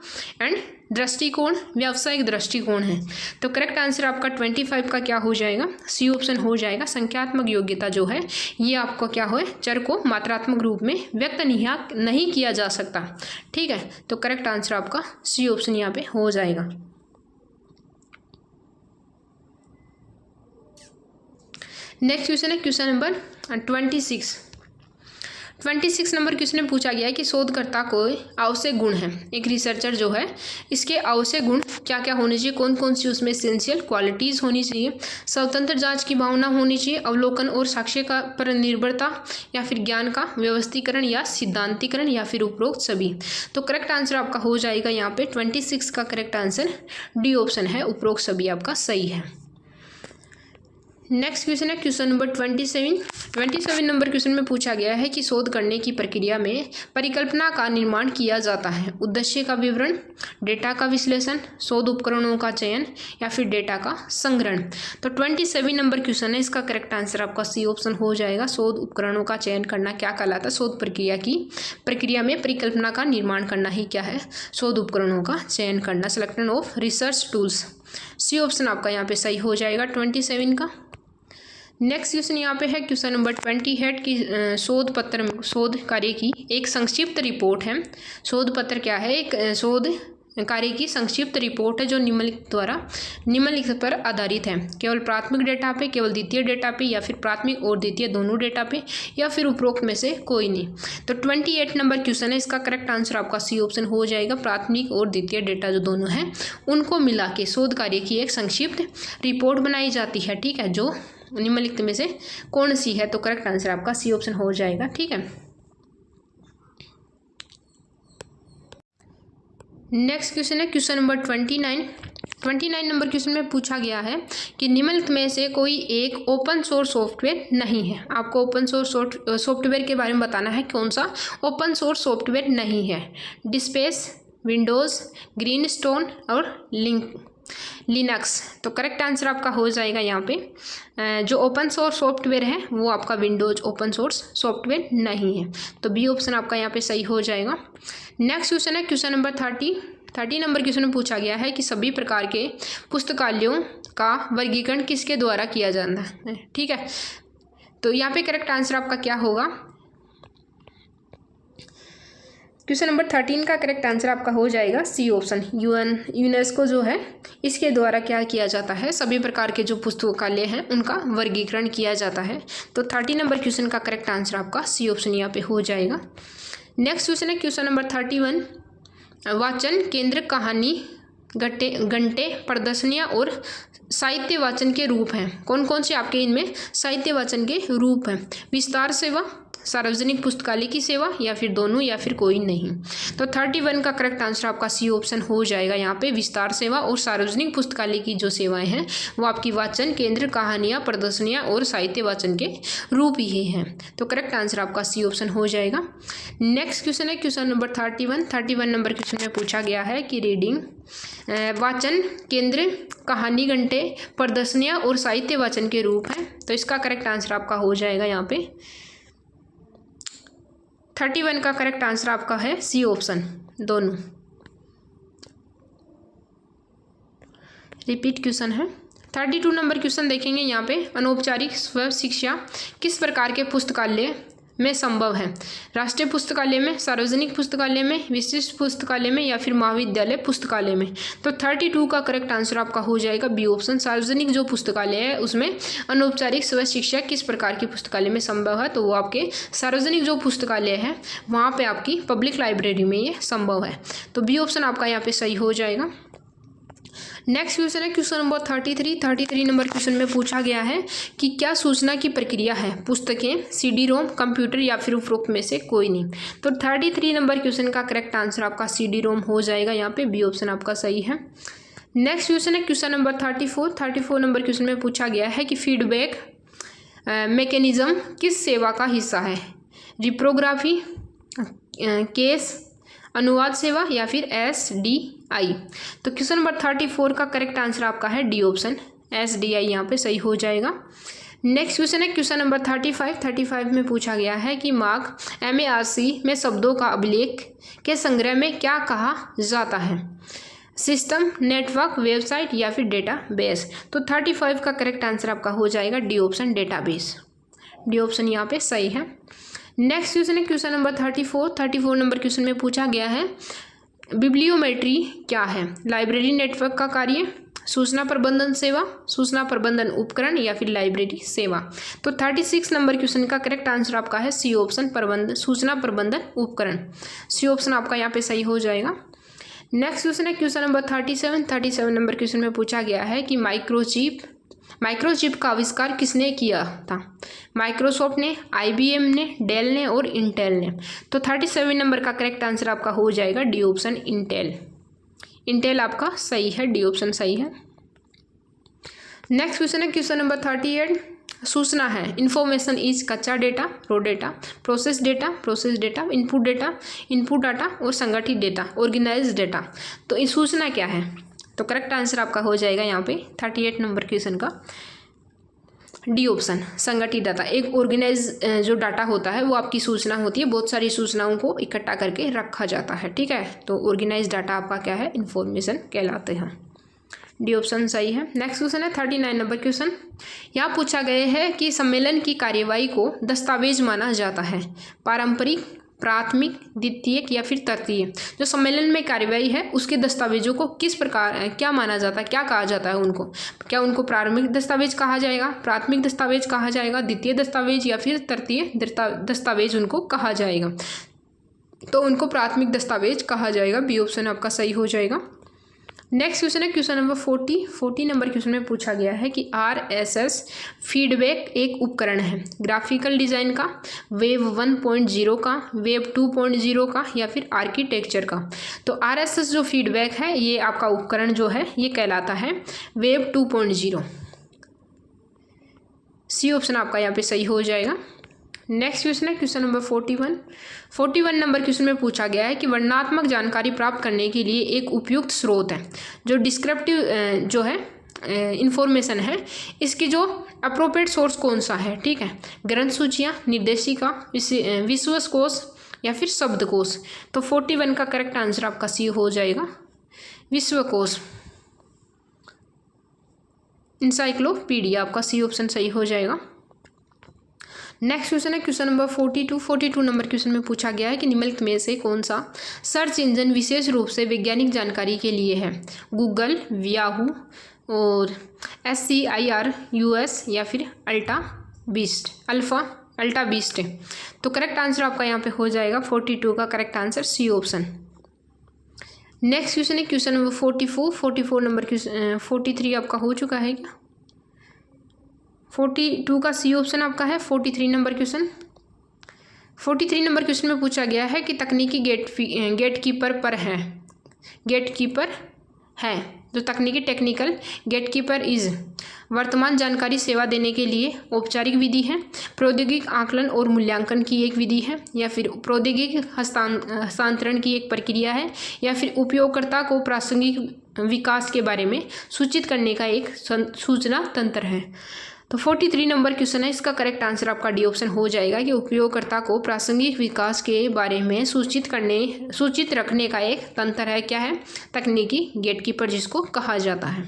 एंड दृष्टिकोण, व्यावसायिक दृष्टिकोण है। तो करेक्ट आंसर आपका 25 का क्या हो जाएगा, सी ऑप्शन हो जाएगा। संख्यात्मक योग्यता जो है ये आपको क्या हो, चर को मात्रात्मक रूप में व्यक्त नहीं किया जा सकता। ठीक है, तो करेक्ट आंसर आपका सी ऑप्शन यहाँ पे हो जाएगा। नेक्स्ट क्वेश्चन है क्वेश्चन नंबर 26 नंबर क्वेश्चन में पूछा गया है कि शोधकर्ता को आवश्यक गुण है। एक रिसर्चर जो है इसके आवश्यक गुण क्या क्या होने चाहिए, कौन कौन सी उसमें एसेंशियल क्वालिटीज़ होनी चाहिए। स्वतंत्र जांच की भावना होनी चाहिए, अवलोकन और साक्ष्य का पर निर्भरता, या फिर ज्ञान का व्यवस्थीकरण या सिद्धांतीकरण, या फिर उपरोक्त सभी। तो करेक्ट आंसर आपका हो जाएगा यहाँ पे 26 का करेक्ट आंसर डी ऑप्शन है, उपरोक्त सभी आपका सही है। नेक्स्ट क्वेश्चन है क्वेश्चन नंबर 27 नंबर क्वेश्चन में पूछा गया है कि शोध करने की प्रक्रिया में परिकल्पना का निर्माण किया जाता है। उद्देश्य का विवरण, डेटा का विश्लेषण, शोध उपकरणों का चयन, या फिर डेटा का संग्रहण। तो 27 नंबर क्वेश्चन है, इसका करेक्ट आंसर आपका सी ऑप्शन हो जाएगा। शोध उपकरणों का चयन करना क्या कहलाता है, शोध प्रक्रिया में परिकल्पना का निर्माण करना ही क्या है, शोध उपकरणों का चयन करना, selection of research tools. C option आपका यहाँ पे सही हो जाएगा 27 का। नेक्स्ट क्वेश्चन यहाँ पे है क्वेश्चन नंबर 28 की शोध कार्य की एक संक्षिप्त रिपोर्ट है। शोध पत्र क्या है, एक शोध कार्य की संक्षिप्त रिपोर्ट है जो निम्नलिखित पर आधारित है। केवल प्राथमिक डेटा पे, केवल द्वितीय डेटा पे, या फिर प्राथमिक और द्वितीय दोनों डेटा पे, या फिर उपरोक्त में से कोई नहीं। तो 28 नंबर क्वेश्चन है, इसका करेक्ट आंसर आपका सी ऑप्शन हो जाएगा। प्राथमिक और द्वितीय डेटा जो दोनों हैं उनको मिला के शोध कार्य की एक संक्षिप्त रिपोर्ट बनाई जाती है। ठीक है, जो निम्नलिखित में से कौन सी है, तो करेक्ट आंसर आपका सी ऑप्शन हो जाएगा। ठीक है, नेक्स्ट क्वेश्चन है क्वेश्चन नंबर 29 नंबर क्वेश्चन में पूछा गया है कि निम्नलिखित में से कोई एक ओपन सोर्स सॉफ्टवेयर नहीं है। आपको ओपन सोर्स सॉफ्टवेयर के बारे में बताना है, कौन सा ओपन सोर्स सॉफ्टवेयर नहीं है। डिस्पेस, विंडोज़, ग्रीनस्टोन और लिनक्स। तो करेक्ट आंसर आपका हो जाएगा यहाँ पे जो ओपन सोर्स सॉफ्टवेयर है वो आपका विंडोज ओपन सोर्स सॉफ्टवेयर नहीं है। तो बी ऑप्शन आपका यहाँ पे सही हो जाएगा। नेक्स्ट क्वेश्चन है क्वेश्चन नंबर 30 नंबर क्वेश्चन में पूछा गया है कि सभी प्रकार के पुस्तकालयों का वर्गीकरण किसके द्वारा किया जाता है। ठीक है, तो यहाँ पे करेक्ट आंसर आपका क्या होगा, क्वेश्चन नंबर 13 का करेक्ट आंसर आपका हो जाएगा सी ऑप्शन। यूनेस्को जो है इसके द्वारा क्या किया जाता है, सभी प्रकार के जो पुस्तकालय हैं उनका वर्गीकरण किया जाता है। तो 30 नंबर क्वेश्चन का करेक्ट आंसर आपका सी ऑप्शन यहाँ पे हो जाएगा। नेक्स्ट क्वेश्चन है क्वेश्चन नंबर 31, वाचन केंद्र कहानी, घंटे, प्रदर्शनियाँ और साहित्य वाचन के रूप हैं। कौन कौन से आपके इनमें साहित्य वाचन के रूप हैं। विस्तार सेवा, सार्वजनिक पुस्तकालय की सेवा, या फिर दोनों, या फिर कोई नहीं। तो 31 का करेक्ट आंसर आपका सी ऑप्शन हो जाएगा। यहाँ पे विस्तार सेवा और सार्वजनिक पुस्तकालय की जो सेवाएं हैं वो आपकी वाचन केंद्र, कहानियाँ, प्रदर्शनियाँ और साहित्य वाचन के रूप ही हैं। तो करेक्ट आंसर आपका सी ऑप्शन हो जाएगा। नेक्स्ट क्वेश्चन है क्वेश्चन नंबर 31 नंबर क्वेश्चन में पूछा गया है कि रीडिंग, वाचन केंद्र, कहानी, घंटे, प्रदर्शनियाँ और साहित्य वाचन के रूप हैं। तो इसका करेक्ट आंसर आपका हो जाएगा यहाँ पे 31 का करेक्ट आंसर आपका है सी ऑप्शन, दोनों। रिपीट क्वेश्चन है 32 नंबर क्वेश्चन देखेंगे यहाँ पे, अनौपचारिक स्व शिक्षा किस प्रकार के पुस्तकालय में संभव है। राष्ट्रीय पुस्तकालय में, सार्वजनिक पुस्तकालय में, विशिष्ट पुस्तकालय में, या फिर महाविद्यालय पुस्तकालय में। तो 32 का करेक्ट आंसर आपका हो जाएगा बी ऑप्शन। सार्वजनिक जो पुस्तकालय है उसमें अनौपचारिक स्व शिक्षा किस प्रकार की पुस्तकालय में संभव है, तो वो आपके सार्वजनिक जो पुस्तकालय है वहाँ पे आपकी पब्लिक लाइब्रेरी में ये संभव है। तो बी ऑप्शन आपका यहाँ पे सही हो जाएगा। नेक्स्ट क्वेश्चन है क्वेश्चन नंबर 33 नंबर क्वेश्चन में पूछा गया है कि क्या सूचना की प्रक्रिया है, पुस्तकें, CD-ROM, कंप्यूटर, या फिर उपरोक्त में से कोई नहीं। तो 33 नंबर क्वेश्चन का करेक्ट आंसर आपका CD-ROM हो जाएगा। यहाँ पे बी ऑप्शन आपका सही है। नेक्स्ट क्वेश्चन है क्वेश्चन नंबर 34 नंबर क्वेश्चन में पूछा गया है कि फीडबैक मैकेनिज्म किस सेवा का हिस्सा है। रिप्रोग्राफी, केस, अनुवाद सेवा या फिर SDI। तो क्वेश्चन नंबर 34 का करेक्ट आंसर आपका है डी ऑप्शन SDI यहाँ पे सही हो जाएगा। नेक्स्ट क्वेश्चन है क्वेश्चन नंबर 35 में पूछा गया है कि मार्क MARC में शब्दों का अभिलेख के संग्रह में क्या कहा जाता है, सिस्टम, नेटवर्क, वेबसाइट या फिर डेटाबेस। तो 35 का करेक्ट आंसर आपका हो जाएगा D option database. D option यहाँ पे सही है। नेक्स्ट क्वेश्चन है क्वेश्चन नंबर 34 नंबर क्वेश्चन में पूछा गया है बिब्लियोमेट्री क्या है, लाइब्रेरी नेटवर्क का कार्य, सूचना प्रबंधन सेवा, सूचना प्रबंधन उपकरण या फिर लाइब्रेरी सेवा। तो 36 नंबर क्वेश्चन का करेक्ट आंसर आपका है सी ऑप्शन सूचना प्रबंधन उपकरण। सी ऑप्शन आपका यहाँ पे सही हो जाएगा। नेक्स्ट क्वेश्चन है क्वेश्चन नंबर 37 नंबर क्वेश्चन में पूछा गया है कि माइक्रोचिप का आविष्कार किसने किया था, माइक्रोसॉफ्ट ने, IBM ने, डेल ने और इंटेल ने। तो 37 नंबर का करेक्ट आंसर आपका हो जाएगा डी ऑप्शन इंटेल आपका सही है, डी ऑप्शन सही है। नेक्स्ट क्वेश्चन है क्वेश्चन नंबर 38 सूचना है, इन्फॉर्मेशन इज कच्चा data, raw data, process data, input data और संगठित डेटा, ऑर्गेनाइज्ड डेटा। तो इस सूचना क्या है, तो करेक्ट आंसर आपका हो जाएगा यहाँ पे 38 नंबर क्वेश्चन का डी ऑप्शन संगठित डाटा। एक ऑर्गेनाइज जो डाटा होता है वो आपकी सूचना होती है, बहुत सारी सूचनाओं को इकट्ठा करके रखा जाता है, ठीक है। तो ऑर्गेनाइज डाटा आपका क्या है, इन्फॉर्मेशन कहलाते हैं। डी ऑप्शन सही है। नेक्स्ट क्वेश्चन है 39 नंबर क्वेश्चन। यहाँ पूछा गया है कि सम्मेलन की कार्यवाही को दस्तावेज माना जाता है, पारंपरिक, प्राथमिक, द्वितीयक या फिर तृतीय। जो सम्मेलन में कार्यवाही है उसके दस्तावेजों को किस प्रकार क्या माना जाता है, क्या कहा जाता है उनको, क्या उनको प्रारंभिक दस्तावेज कहा जाएगा, प्राथमिक दस्तावेज कहा जाएगा, द्वितीय दस्तावेज या फिर तृतीय दस्तावेज उनको कहा जाएगा। तो उनको प्राथमिक दस्तावेज कहा जाएगा, बी ऑप्शन आपका सही हो जाएगा। नेक्स्ट क्वेश्चन है क्वेश्चन नंबर 40 नंबर क्वेश्चन में पूछा गया है कि RSS फीडबैक एक उपकरण है, ग्राफिकल डिज़ाइन का, वेब 1.0 का, वेब 2.0 का या फिर आर्किटेक्चर का। तो RSS जो फीडबैक है ये आपका उपकरण जो है ये कहलाता है वेब 2.0। सी ऑप्शन आपका यहाँ पे सही हो जाएगा। नेक्स्ट क्वेश्चन है क्वेश्चन नंबर 41 नंबर क्वेश्चन में पूछा गया है कि वर्णनात्मक जानकारी प्राप्त करने के लिए एक उपयुक्त स्रोत है, जो डिस्क्रिप्टिव जो है इंफॉर्मेशन है, इसकी जो अप्रोप्रिएट सोर्स कौन सा है, ठीक है। ग्रंथ सूचियाँ, निर्देशिका, विश्वकोश या फिर शब्दकोश। तो 41 का करेक्ट आंसर आपका सी हो जाएगा, विश्वकोश, इंसाइक्लोपीडिया आपका सी ऑप्शन सही हो जाएगा। नेक्स्ट क्वेश्चन है क्वेश्चन नंबर 42 नंबर क्वेश्चन में पूछा गया है कि निम्नलिखित में से कौन सा सर्च इंजन विशेष रूप से वैज्ञानिक जानकारी के लिए है, गूगल, याहू और SCIRUS या फिर अल्फा बीस्ट। तो करेक्ट आंसर आपका यहाँ पे हो जाएगा 42 का correct answer C option. Next question है क्वेश्चन नंबर 44 नंबर क्वेश्चन 43 आपका हो चुका है क्या, 42 का सी ऑप्शन आपका है। 43 नंबर क्वेश्चन में पूछा गया है कि तकनीकी गेटकीपर है जो तकनीकी टेक्निकल गेटकीपर इज वर्तमान जानकारी सेवा देने के लिए औपचारिक विधि है, प्रौद्योगिक आकलन और मूल्यांकन की एक विधि है या फिर प्रौद्योगिक हस्तांतरण की एक प्रक्रिया है या फिर उपयोगकर्ता को प्रासंगिक विकास के बारे में सूचित करने का एक सूचना तंत्र है। तो 43 नंबर क्वेश्चन है, इसका करेक्ट आंसर आपका डी ऑप्शन हो जाएगा कि उपयोगकर्ता को प्रासंगिक विकास के बारे में सूचित रखने का एक तंत्र है, क्या है, तकनीकी गेटकीपर जिसको कहा जाता है।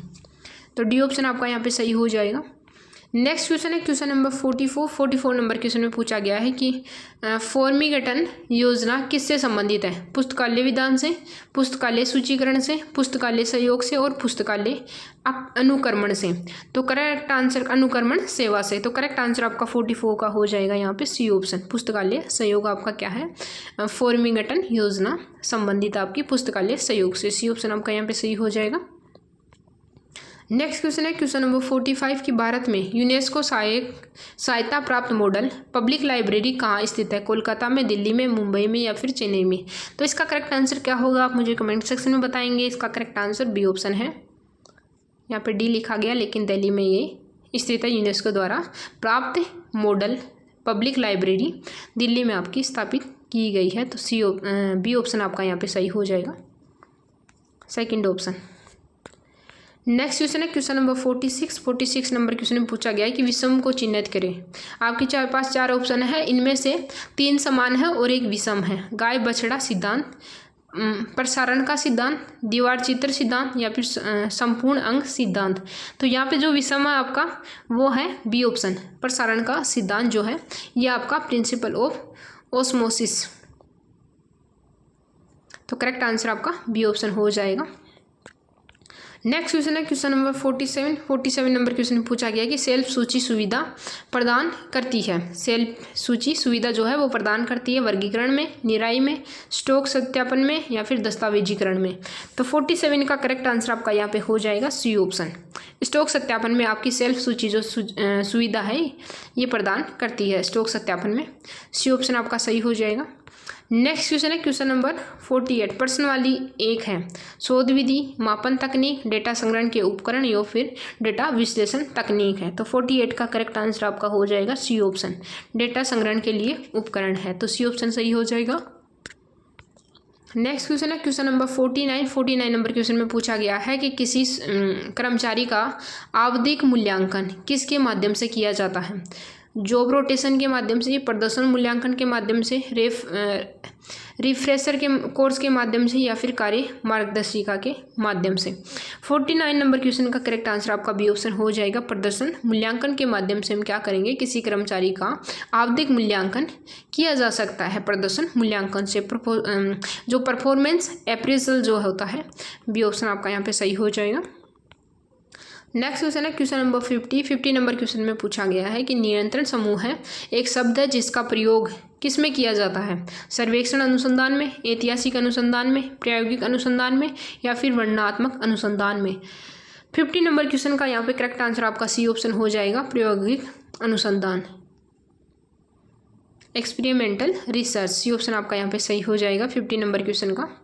तो डी ऑप्शन आपका यहाँ पे सही हो जाएगा। नेक्स्ट क्वेश्चन है क्वेश्चन नंबर 44 नंबर क्वेश्चन में पूछा गया है कि फॉर्मिगटन योजना किससे संबंधित है, पुस्तकालय विधान से, पुस्तकालय सूचीकरण से, पुस्तकालय सहयोग से और पुस्तकालय अनुक्रमण से। तो करेक्ट आंसर अनुक्रमण सेवा से। तो करेक्ट आंसर आपका 44 का हो जाएगा यहाँ पे सी ऑप्शन, पुस्तकालय सहयोग आपका क्या है, फॉर्मिगटन योजना संबंधित आपकी पुस्तकालय सहयोग से। सी ऑप्शन आपका यहाँ पे सही हो जाएगा। नेक्स्ट क्वेश्चन है क्वेश्चन नंबर 45 की भारत में यूनेस्को सहायता प्राप्त मॉडल पब्लिक लाइब्रेरी कहाँ स्थित है, कोलकाता में, दिल्ली में, मुंबई में या फिर चेन्नई में। तो इसका करेक्ट आंसर क्या होगा आप मुझे कमेंट सेक्शन में बताएंगे। इसका करेक्ट आंसर बी ऑप्शन है, यहाँ पे डी लिखा गया लेकिन दिल्ली में ये स्थित है। यूनेस्को द्वारा प्राप्त मॉडल पब्लिक लाइब्रेरी दिल्ली में आपकी स्थापित की गई है। तो बी ऑप्शन आपका यहाँ पे सही हो जाएगा, सेकंड ऑप्शन। नेक्स्ट क्वेश्चन है क्वेश्चन नंबर 46 नंबर क्वेश्चन में पूछा गया है कि विषम को चिन्हित करें। आपके पास 4 ऑप्शन है, इनमें से 3 समान है और 1 विषम है। गाय बछड़ा सिद्धांत, प्रसारण का सिद्धांत, दीवार चित्र सिद्धांत या फिर संपूर्ण अंग सिद्धांत। तो यहाँ पे जो विषम है आपका वो है बी ऑप्शन, प्रसारण का सिद्धांत जो है ये आपका प्रिंसिपल ऑफ ऑस्मोसिस। तो करेक्ट आंसर आपका बी ऑप्शन हो जाएगा। नेक्स्ट क्वेश्चन है क्वेश्चन नंबर 47 नंबर क्वेश्चन में पूछा गया है कि सेल्फ सूची सुविधा प्रदान करती है। सेल्फ सूची सुविधा जो है वो प्रदान करती है वर्गीकरण में, निराई में, स्टॉक सत्यापन में या फिर दस्तावेजीकरण में। तो 47 का करेक्ट आंसर आपका यहाँ पे हो जाएगा सी ऑप्शन। स्टॉक सत्यापन में आपकी सेल्फ सूची जो सुविधा है ये प्रदान करती है स्टॉक सत्यापन में। सी ऑप्शन आपका सही हो जाएगा। नेक्स्ट क्वेश्चन है क्वेश्चन नंबर 48 प्रश्न वाली 1 है। शोध विधि, मापन तकनीक, डेटा संग्रहण के उपकरण या फिर डेटा विश्लेषण तकनीक है। तो 48 का करेक्ट आंसर आपका हो जाएगा सी ऑप्शन, डेटा संग्रहण के लिए उपकरण है। तो सी ऑप्शन सही हो जाएगा। नेक्स्ट क्वेश्चन है क्वेश्चन नंबर 49 नंबर क्वेश्चन में पूछा गया है कि किसी कर्मचारी का आवधिक मूल्यांकन किसके माध्यम से किया जाता है। जॉब रोटेशन के माध्यम से, प्रदर्शन मूल्यांकन के माध्यम से, रिफ्रेशर के कोर्स के माध्यम से या फिर कार्य मार्गदर्शिका के माध्यम से। 49 नंबर क्वेश्चन का करेक्ट आंसर आपका बी ऑप्शन हो जाएगा। प्रदर्शन मूल्यांकन के माध्यम से हम क्या करेंगे, किसी कर्मचारी का आवधिक मूल्यांकन किया जा सकता है। प्रदर्शन मूल्यांकन से जो परफॉर्मेंस अप्रेजल जो होता है, बी ऑप्शन आपका यहाँ पे सही हो जाएगा। नेक्स्ट क्वेश्चन है क्वेश्चन नंबर 50 नंबर क्वेश्चन में पूछा गया है कि नियंत्रण समूह है एक शब्द है जिसका प्रयोग किस में किया जाता है। सर्वेक्षण अनुसंधान में, ऐतिहासिक अनुसंधान में, प्रायोगिक अनुसंधान में या फिर वर्णनात्मक अनुसंधान में। 50 नंबर क्वेश्चन का यहाँ पे करेक्ट आंसर आपका सी ऑप्शन हो जाएगा, प्रायोगिक अनुसंधान, एक्सपेरिमेंटल रिसर्च। सी ऑप्शन आपका यहाँ पे सही हो जाएगा 50 नंबर क्वेश्चन का।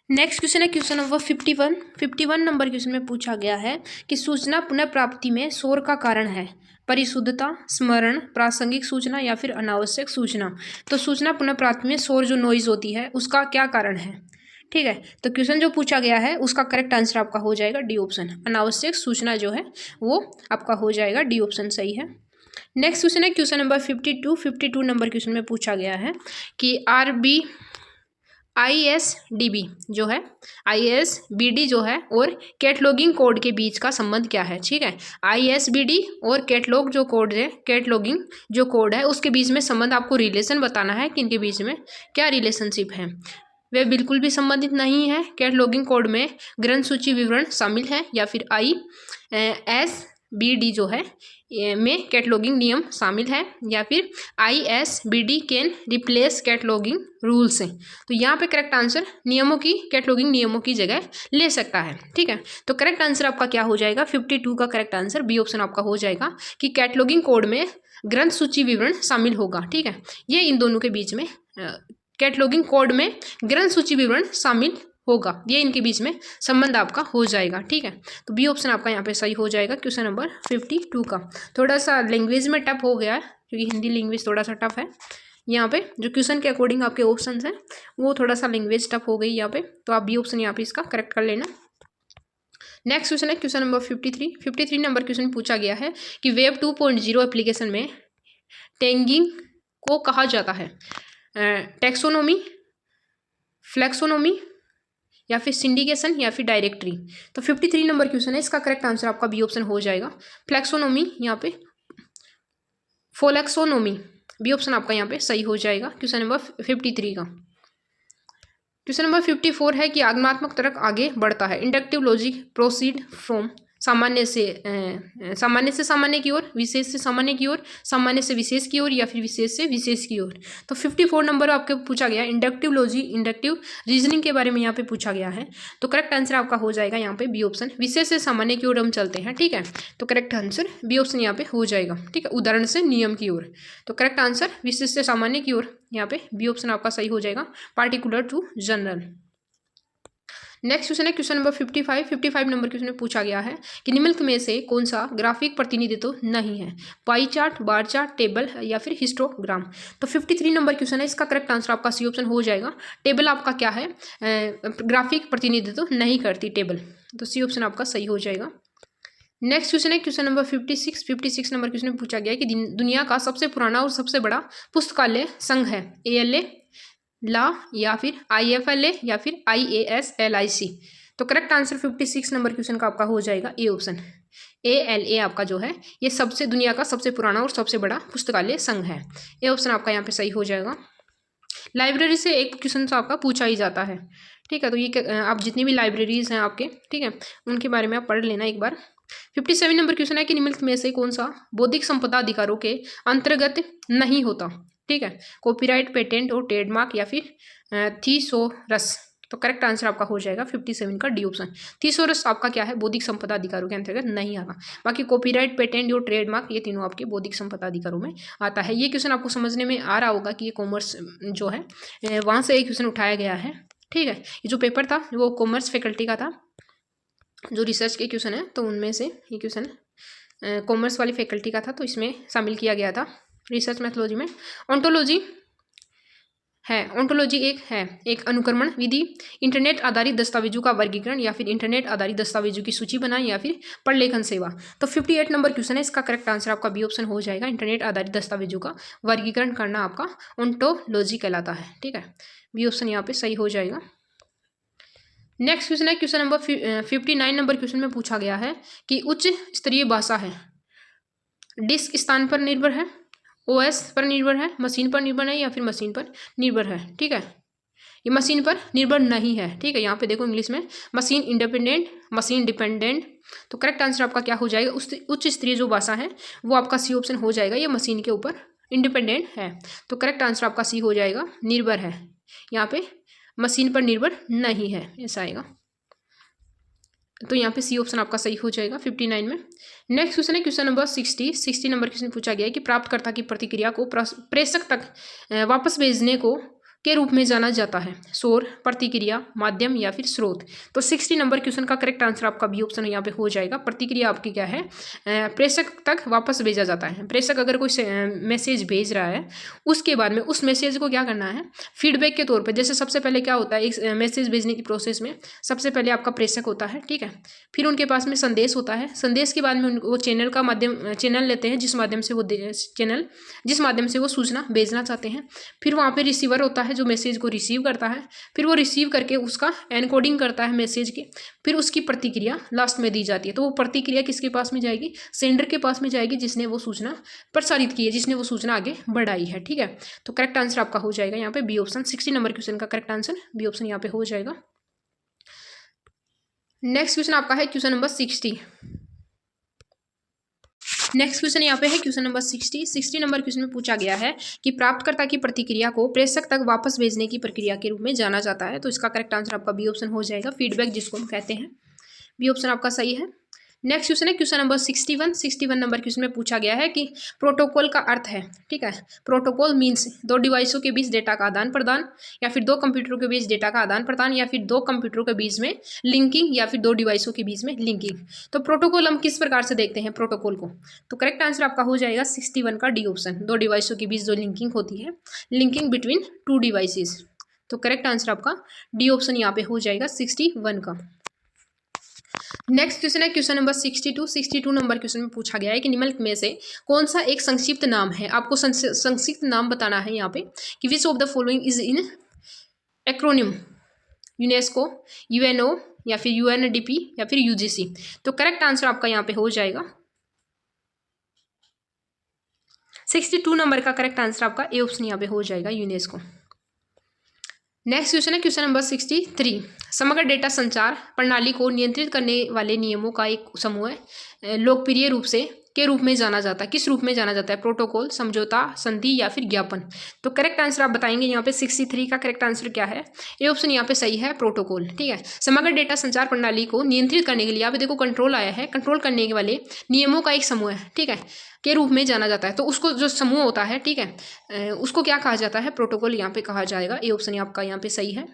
नेक्स्ट क्वेश्चन है क्वेश्चन नंबर 51 नंबर क्वेश्चन में पूछा गया है कि सूचना पुनः प्राप्ति में शोर का कारण है परिशुद्धता, स्मरण, प्रासंगिक सूचना या फिर अनावश्यक सूचना। तो सूचना पुनः प्राप्ति में शोर जो नॉइज होती है उसका क्या कारण है, ठीक है। तो क्वेश्चन जो पूछा गया है उसका करेक्ट आंसर आपका हो जाएगा डी ऑप्शन, अनावश्यक सूचना जो है वो आपका हो जाएगा डी ऑप्शन सही है। नेक्स्ट क्वेश्चन है क्वेश्चन नंबर 52 नंबर क्वेश्चन में पूछा गया है कि ISBD जो है, ISBD जो है और कैटलॉगिंग कोड के बीच का संबंध क्या है, ठीक है। ISBD और कैटलॉग जो कोड है, कैटलॉगिंग जो कोड है उसके बीच में संबंध आपको रिलेशन बताना है कि इनके बीच में क्या रिलेशनशिप है। वे बिल्कुल भी संबंधित नहीं है। कैटलॉगिंग कोड में ग्रंथ सूची विवरण शामिल है या फिर ISBD जो है में कैटलॉगिंग नियम शामिल है या फिर ISBD can replace cataloguing rules है। तो यहाँ पे करेक्ट आंसर नियमों की, कैटलॉगिंग नियमों की जगह ले सकता है, ठीक है। तो करेक्ट आंसर आपका क्या हो जाएगा, 52 का करेक्ट आंसर बी ऑप्शन आपका हो जाएगा कि कैटलॉगिंग कोड में ग्रंथ सूची विवरण शामिल होगा, ठीक है। ये इन दोनों के बीच में, कैटलॉगिंग कोड में ग्रंथ सूची विवरण शामिल होगा, ये इनके बीच में संबंध आपका हो जाएगा, ठीक है। तो बी ऑप्शन आपका यहाँ पे सही हो जाएगा क्वेश्चन नंबर 52 का। थोड़ा सा लैंग्वेज में टफ हो गया है क्योंकि हिंदी लैंग्वेज थोड़ा सा टफ है। यहाँ पे जो क्वेश्चन के अकॉर्डिंग आपके ऑप्शन हैं वो थोड़ा सा लैंग्वेज टफ हो गई यहाँ पे, तो आप बी ऑप्शन यहाँ पे इसका करेक्ट कर लेना। नेक्स्ट क्वेश्चन है क्वेश्चन नंबर 53 नंबर क्वेश्चन पूछा गया है कि वेब 2.0 एप्लीकेशन में टैगिंग को कहा जाता है टेक्सोनोमी, फ्लेक्सोनोमी या फिर सिंडिकेशन या फिर डायरेक्टरी। तो 53 नंबर क्वेश्चन है, इसका करेक्ट आंसर आपका बी ऑप्शन हो जाएगा फ्लेक्सोनोमी, यहाँ पे फोलेक्सोनोमी, बी ऑप्शन आपका यहाँ पे सही हो जाएगा क्वेश्चन नंबर 53 का। क्वेश्चन नंबर 54 है कि आगमनात्मक तर्क आगे बढ़ता है। इंडक्टिव लॉजिक प्रोसीड फ्रॉम सामान्य से सामान्य की ओर, विशेष से सामान्य की ओर, सामान्य से विशेष की ओर या फिर विशेष से विशेष की ओर। तो 54 नंबर आपके पूछा गया इंडक्टिव लॉजिक, इंडक्टिव रीजनिंग के बारे में यहाँ पे पूछा गया है। तो करेक्ट आंसर आपका हो जाएगा यहाँ पे बी ऑप्शन, विशेष से सामान्य की ओर हम चलते हैं, ठीक है। तो करेक्ट आंसर बी ऑप्शन यहाँ पे हो जाएगा, ठीक है, उदाहरण से नियम की ओर। तो करेक्ट आंसर विशेष से सामान्य की ओर, यहाँ पे बी ऑप्शन आपका सही हो जाएगा, particular to general. Next question है क्वेश्चन नंबर 55 नंबर क्वेश्चन में पूछा गया है कि निम्नलिखित में से कौन सा ग्राफिक प्रतिनिधित्व नहीं है, pie chart, bar chart, table या फिर हिस्टोग्राम। तो 53 नंबर क्वेश्चन है, इसका करेक्ट आंसर आपका सी ऑप्शन हो जाएगा। टेबल आपका क्या है, ग्राफिक प्रतिनिधित्व नहीं करती टेबल, तो सी ऑप्शन आपका सही हो जाएगा। नेक्स्ट क्वेश्चन है क्वेश्चन नंबर 56 नंबर क्वेश्चन में पूछा गया है कि दुनिया का सबसे पुराना और सबसे बड़ा पुस्तकालय संघ है, ALA, ला या फिर IFLA या फिर IASLIC। तो करेक्ट आंसर 56 नंबर क्वेश्चन का आपका हो जाएगा ए ऑप्शन, ALA आपका जो है ये सबसे दुनिया का सबसे पुराना और सबसे बड़ा पुस्तकालय संघ है। ए ऑप्शन आपका यहाँ पे सही हो जाएगा। लाइब्रेरी से एक क्वेश्चन तो आपका पूछा ही जाता है, ठीक है। तो ये आप जितनी भी लाइब्रेरीज हैं आपके, ठीक है, उनके बारे में आप पढ़ लेना एक बार। 57 नंबर क्वेश्चन है कि निम्नलिखित में से कौन सा बौद्धिक संपदा अधिकारों के अंतर्गत नहीं होता, ठीक है, कॉपीराइट, पेटेंट और ट्रेडमार्क या फिर थीसोरस। तो करेक्ट आंसर आपका हो जाएगा 57 का डी ऑप्शन। थीसोरस आपका क्या है, बौद्धिक संपदा अधिकारों के अंतर्गत नहीं आता। बाकी कॉपीराइट, पेटेंट और ट्रेडमार्क ये तीनों आपके बौद्धिक संपदा अधिकारों में आता है। ये क्वेश्चन आपको समझने में आ रहा होगा कि ये कॉमर्स जो है वहाँ से एक क्वेश्चन उठाया गया है, ठीक है। ये जो पेपर था वो कॉमर्स फैकल्टी का था, जो रिसर्च के क्वेश्चन है, तो उनमें से ये क्वेश्चन कॉमर्स वाली फैकल्टी का था, तो इसमें शामिल किया गया था रिसर्च मैथोलॉजी में। ऑन्टोलॉजी है, ऑन्टोलॉजी एक अनुक्रमण विधि, इंटरनेट आधारित दस्तावेजों का वर्गीकरण या फिर इंटरनेट आधारित दस्तावेजों की सूची बनाएं या फिर प्रलेखन सेवा। तो 58 नंबर क्वेश्चन है, इसका करेक्ट आंसर आपका बी ऑप्शन हो जाएगा। इंटरनेट आधारित दस्तावेजों का वर्गीकरण करना आपका ऑन्टोलॉजी कहलाता है, ठीक है। बी ऑप्शन यहाँ पे सही हो जाएगा। नेक्स्ट क्वेश्चन है क्वेश्चन नंबर 59 नंबर क्वेश्चन में पूछा गया है कि उच्च स्तरीय भाषा है, डिस्क स्थान पर निर्भर है, OS पर निर्भर है, मशीन पर निर्भर है या फिर मशीन पर निर्भर है, ठीक है। ये मशीन पर निर्भर नहीं है, ठीक है। यहाँ पे देखो इंग्लिश में मशीन इंडिपेंडेंट, मशीन डिपेंडेंट। तो करेक्ट आंसर आपका क्या हो जाएगा, उच्च स्तरीय जो भाषा है वो आपका सी ऑप्शन हो जाएगा। ये मशीन के ऊपर इंडिपेंडेंट है, तो करेक्ट आंसर आपका सी हो जाएगा, निर्भर है। यहाँ पे मशीन पर निर्भर नहीं है, ऐसा आएगा। तो यहाँ पे सी ऑप्शन आपका सही हो जाएगा 59 में। नेक्स्ट क्वेश्चन है क्वेश्चन नंबर 60 नंबर क्वेश्चन पूछा गया है कि प्राप्तकर्ता की प्रतिक्रिया को प्रेषक तक वापस भेजने को के रूप में जाना जाता है, शोर, प्रतिक्रिया, माध्यम या फिर स्रोत। तो 60 नंबर क्वेश्चन का करेक्ट आंसर आपका बी ऑप्शन यहाँ पे हो जाएगा। प्रतिक्रिया आपकी क्या है, प्रेषक तक वापस भेजा जाता है। प्रेषक अगर कोई मैसेज भेज रहा है, उसके बाद में उस मैसेज को क्या करना है, फीडबैक के तौर पर। जैसे सबसे पहले क्या होता है, एक मैसेज भेजने की प्रोसेस में सबसे पहले आपका प्रेषक होता है, ठीक है। फिर उनके पास में संदेश होता है, संदेश के बाद में वो चैनल लेते हैं जिस माध्यम से वो सूचना भेजना चाहते हैं। फिर वहाँ पे रिसीवर होता है जो मैसेज को रिसीव करता है, फिर वो रिसीव करके उसका एनकोडिंग करता है मैसेज की, फिर उसकी प्रतिक्रिया लास्ट में दी जाती है। तो वो प्रतिक्रिया किसके पास में जाएगी, सेंडर के पास में जाएगी, जिसने वो सूचना प्रसारित की है, जिसने वो सूचना आगे बढ़ाई है, ठीक है। तो करेक्ट आंसर आपका हो जाएगा यहाँ पे बी ऑप्शन। 60 नंबर क्वेश्चन का करेक्ट आंसर बी ऑप्शन यहाँ पे हो जाएगा। नेक्स्ट क्वेश्चन आपका है क्वेश्चन नंबर 60। नेक्स्ट क्वेश्चन यहाँ पे है क्वेश्चन नंबर 60 नंबर क्वेश्चन में पूछा गया है कि प्राप्तकर्ता की प्रतिक्रिया को प्रेषक तक वापस भेजने की प्रक्रिया के रूप में जाना जाता है। तो इसका करेक्ट आंसर आपका बी ऑप्शन हो जाएगा, फीडबैक जिसको हम कहते हैं। बी ऑप्शन आपका सही है। नेक्स्ट क्वेश्चन है क्वेश्चन नंबर 61 नंबर क्वेश्चन में पूछा गया है कि प्रोटोकॉल का अर्थ है, ठीक है। प्रोटोकॉल मीन्स दो डिवाइसों के बीच डेटा का आदान प्रदान, या फिर दो कंप्यूटरों के बीच डेटा का आदान प्रदान, या फिर दो कंप्यूटरों के बीच में लिंकिंग, या फिर दो डिवाइसों के बीच में लिंकिंग। तो प्रोटोकॉल हम किस प्रकार से देखते हैं प्रोटोकॉल को, तो करेक्ट आंसर आपका हो जाएगा 61 का डी ऑप्शन। दो डिवाइसों के बीच जो लिंकिंग होती है, लिंकिंग बिटवीन टू डिवाइसेस। तो करेक्ट आंसर आपका डी ऑप्शन यहाँ पे हो जाएगा 61 का। नेक्स्ट क्वेश्चन है क्वेश्चन नंबर 62 नंबर क्वेश्चन में पूछा गया है कि निम्नलिखित में से कौन सा एक संक्षिप्त नाम है। आपको संक्षिप्त नाम बताना है यहाँ पे कि which of the following is in acronym, UNESCO, UNO या फिर UNDP या फिर UGC। तो करेक्ट आंसर आपका यहाँ पे हो जाएगा 62 नंबर का करेक्ट आंसर आपका ए ऑप्शन यहाँ पे हो जाएगा, यूनेस्को। नेक्स्ट क्वेश्चन है क्वेश्चन नंबर 63। समग्र डेटा संचार प्रणाली को नियंत्रित करने वाले नियमों का एक समूह है, लोकप्रिय रूप में जाना जाता है। किस रूप में जाना जाता है, प्रोटोकॉल, समझौता, संधि या फिर ज्ञापन। तो करेक्ट आंसर आप बताएंगे यहाँ पे 63 का करेक्ट आंसर क्या है, ये ऑप्शन यहाँ पे सही है, प्रोटोकॉल, ठीक है। समग्र डेटा संचार प्रणाली को नियंत्रित करने के लिए यहाँ पे देखो कंट्रोल आया है, कंट्रोल करने के वाले नियमों का एक समूह है, ठीक है, के रूप में जाना जाता है। तो उसको जो समूह होता है, ठीक है, उसको क्या कहा जाता है, प्रोटोकॉल यहाँ पे कहा जाएगा। ये ऑप्शन आपका यहाँ पे सही है।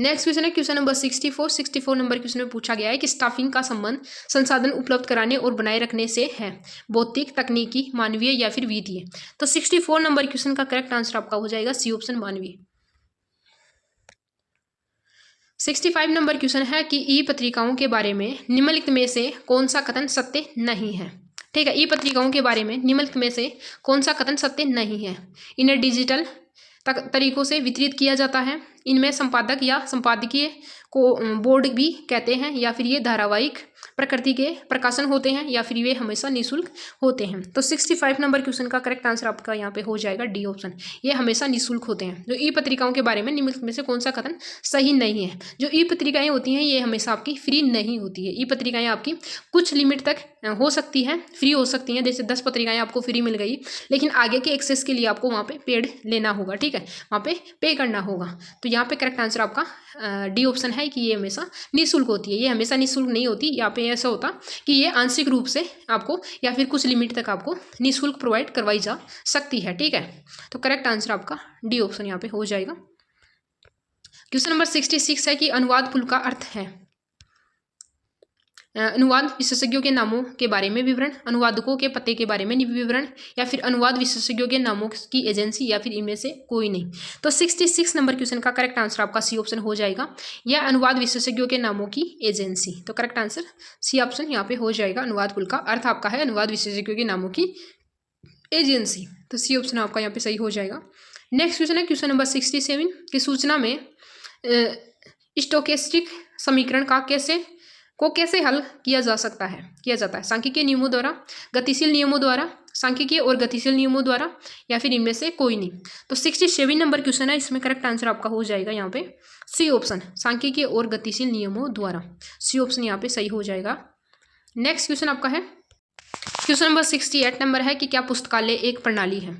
नेक्स्ट क्वेश्चन है क्वेश्चन नंबर 64 नंबर क्वेश्चन में पूछा गया है कि स्टाफिंग का संबंध संसाधन उपलब्ध कराने और बनाए रखने से है, भौतिक, तकनीकी, मानवीय या फिर वित्तीय। तो 64 नंबर क्वेश्चन का करेक्ट आंसर आपका हो जाएगा सी ऑप्शन मानवीय। 65 नंबर क्वेश्चन है कि ई पत्रिकाओं के बारे में निम्नलिखित में से कौन सा कथन सत्य नहीं है। ठीक है, ई पत्रिकाओं के बारे में निम्नलिखित में से कौन सा कथन सत्य नहीं है। इन्हें डिजिटल तरीकों से वितरित किया जाता है, इनमें संपादक या संपादकीय को बोर्ड भी कहते हैं, या फिर ये धारावाहिक प्रकृति के प्रकाशन होते हैं, या फिर वे हमेशा निःशुल्क होते हैं। तो 65 नंबर क्वेश्चन का करेक्ट आंसर आपका यहाँ पे हो जाएगा डी ऑप्शन, ये हमेशा निःशुल्क होते हैं। जो ई पत्रिकाओं के बारे में निम्नलिखित में से कौन सा कथन सही नहीं है। जो ई पत्रिकाएं होती हैं ये हमेशा आपकी फ्री नहीं होती है। ई पत्रिकाएं आपकी कुछ लिमिट तक हो सकती है, फ्री हो सकती हैं। जैसे 10 पत्रिकाएं आपको फ्री मिल गई, लेकिन आगे के एक्सेस के लिए आपको वहाँ पे पेड लेना होगा। ठीक है, वहाँ पे पे करना होगा। तो यहाँ पे करेक्ट आंसर आपका डी ऑप्शन है कि ये हमेशा निःशुल्क होती है। ये हमेशा निःशुल्क नहीं होती, यहाँ पे ऐसा होता कि ये आंशिक रूप से आपको या फिर कुछ लिमिट तक आपको निःशुल्क प्रोवाइड करवाई जा सकती है। ठीक है, तो करेक्ट आंसर आपका डी ऑप्शन यहाँ पे हो जाएगा। क्वेश्चन नंबर 66 है कि अनुवाद पुल का अर्थ है। अनुवाद विशेषज्ञों के नामों के बारे में विवरण, अनुवादकों के पते के बारे में विवरण, या फिर अनुवाद विशेषज्ञों के नामों की एजेंसी, या फिर इनमें से कोई नहीं। तो 66 नंबर क्वेश्चन का करेक्ट आंसर आपका सी ऑप्शन हो जाएगा, या अनुवाद विशेषज्ञों के नामों की एजेंसी। तो करेक्ट आंसर सी ऑप्शन यहाँ पे हो जाएगा। अनुवाद पुल का अर्थ आपका है अनुवाद विशेषज्ञों के नामों की एजेंसी। तो सी ऑप्शन आपका यहाँ पे सही हो जाएगा। नेक्स्ट क्वेश्चन है क्वेश्चन नंबर 67 की सूचना में स्टोकेस्टिक समीकरण को कैसे हल किया जाता है। सांख्यिकीय नियमों द्वारा, गतिशील नियमों द्वारा, सांख्यिकीय और गतिशील नियमों द्वारा, या फिर इनमें से कोई नहीं। तो 67 नंबर क्वेश्चन है, इसमें करेक्ट आंसर आपका हो जाएगा यहाँ पे सी ऑप्शन, सांख्यिकीय और गतिशील नियमों द्वारा। सी ऑप्शन यहाँ पे सही हो जाएगा। नेक्स्ट क्वेश्चन आपका है क्वेश्चन नंबर 68 नंबर है कि क्या पुस्तकालय एक प्रणाली है।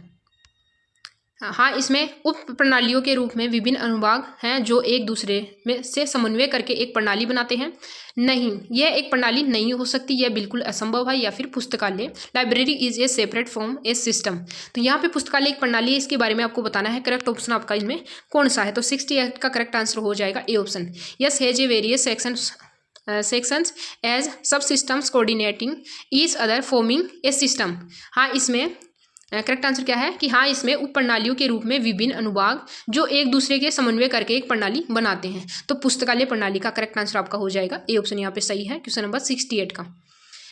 हाँ, इसमें उप प्रणालियों के रूप में विभिन्न अनुभाग हैं जो एक दूसरे में से समन्वय करके एक प्रणाली बनाते हैं। नहीं, यह एक प्रणाली नहीं हो सकती, यह बिल्कुल असंभव है। या फिर पुस्तकालय, library is a separate from A system. तो यहाँ पे पुस्तकालय एक प्रणाली है, इसके बारे में आपको बताना है। करेक्ट ऑप्शन आपका इसमें कौन सा है। तो 68 का करेक्ट आंसर हो जाएगा A option. Yes has a various sections as subsystems coordinating each other forming a system। हाँ, इसमें करेक्ट आंसर क्या है कि हाँ, इसमें उप प्रणालियों के रूप में विभिन्न अनुभाग जो एक दूसरे के समन्वय करके एक प्रणाली बनाते हैं। तो पुस्तकालय प्रणाली का करेक्ट आंसर आपका हो जाएगा ए ऑप्शन, यहाँ पे सही है क्वेश्चन नंबर 68 का।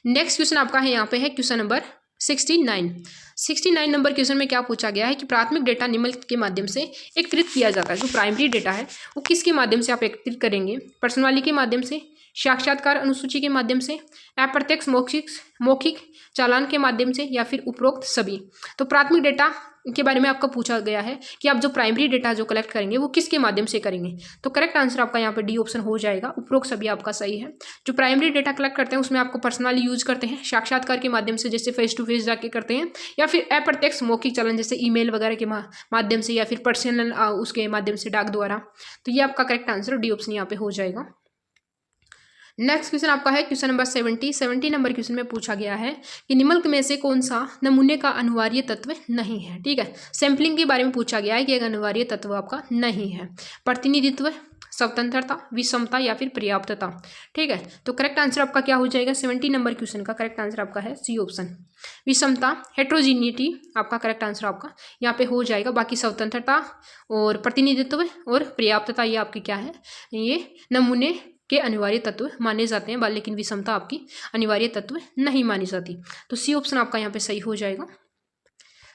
नेक्स्ट क्वेश्चन आपका है यहाँ पे है क्वेश्चन नंबर 69 नंबर क्वेश्चन में क्या पूछा गया है कि प्राथमिक डेटा निम्नलिखित के माध्यम से एकत्रित किया जाता है। जो प्राइमरी डेटा है वो किसके माध्यम से आप एकत्रित करेंगे। प्रश्नावली के माध्यम से, साक्षात्कार अनुसूची के माध्यम से, अप्रत्यक्ष मौखिक चालान के माध्यम से, या फिर उपरोक्त सभी। तो प्राथमिक डेटा के बारे में आपका पूछा गया है कि आप जो प्राइमरी डेटा जो कलेक्ट करेंगे वो किसके माध्यम से करेंगे। तो करेक्ट आंसर आपका यहाँ पे डी ऑप्शन हो जाएगा, उपरोक्त सभी आपका सही है। जो प्राइमरी डेटा कलेक्ट करते हैं उसमें आपको पर्सनली यूज करते हैं, साक्षात्कार के माध्यम से जैसे फेस टू फेस जाके करते हैं, या फिर अप्रत्यक्ष मौखिक चालान जैसे ईमेल वगैरह के माध्यम से, या फिर पर्सनल उसके माध्यम से डाक द्वारा। तो ये आपका करेक्ट आंसर डी ऑप्शन यहाँ पे हो जाएगा। नेक्स्ट क्वेश्चन आपका है क्वेश्चन नंबर 70 नंबर क्वेश्चन में पूछा गया है कि निम्नलिखित में से कौन सा नमूने का अनिवार्य तत्व नहीं है। ठीक है, सैंपलिंग के बारे में पूछा गया है कि एक अनिवार्य तत्व आपका नहीं है। प्रतिनिधित्व, स्वतंत्रता, विषमता, या फिर पर्याप्तता। ठीक है, तो करेक्ट आंसर आपका क्या हो जाएगा 70 नंबर क्वेश्चन का करेक्ट आंसर आपका है सी ऑप्शन, विषमता, हेट्रोजीनिटी आपका करेक्ट आंसर आपका यहाँ पे हो जाएगा। बाकी स्वतंत्रता और प्रतिनिधित्व और पर्याप्तता ये आपकी क्या है, ये नमूने के अनिवार्य तत्व माने जाते हैं, लेकिन विषमता आपकी अनिवार्य तत्व नहीं मानी जाती। तो सी ऑप्शन आपका यहाँ पे सही हो जाएगा।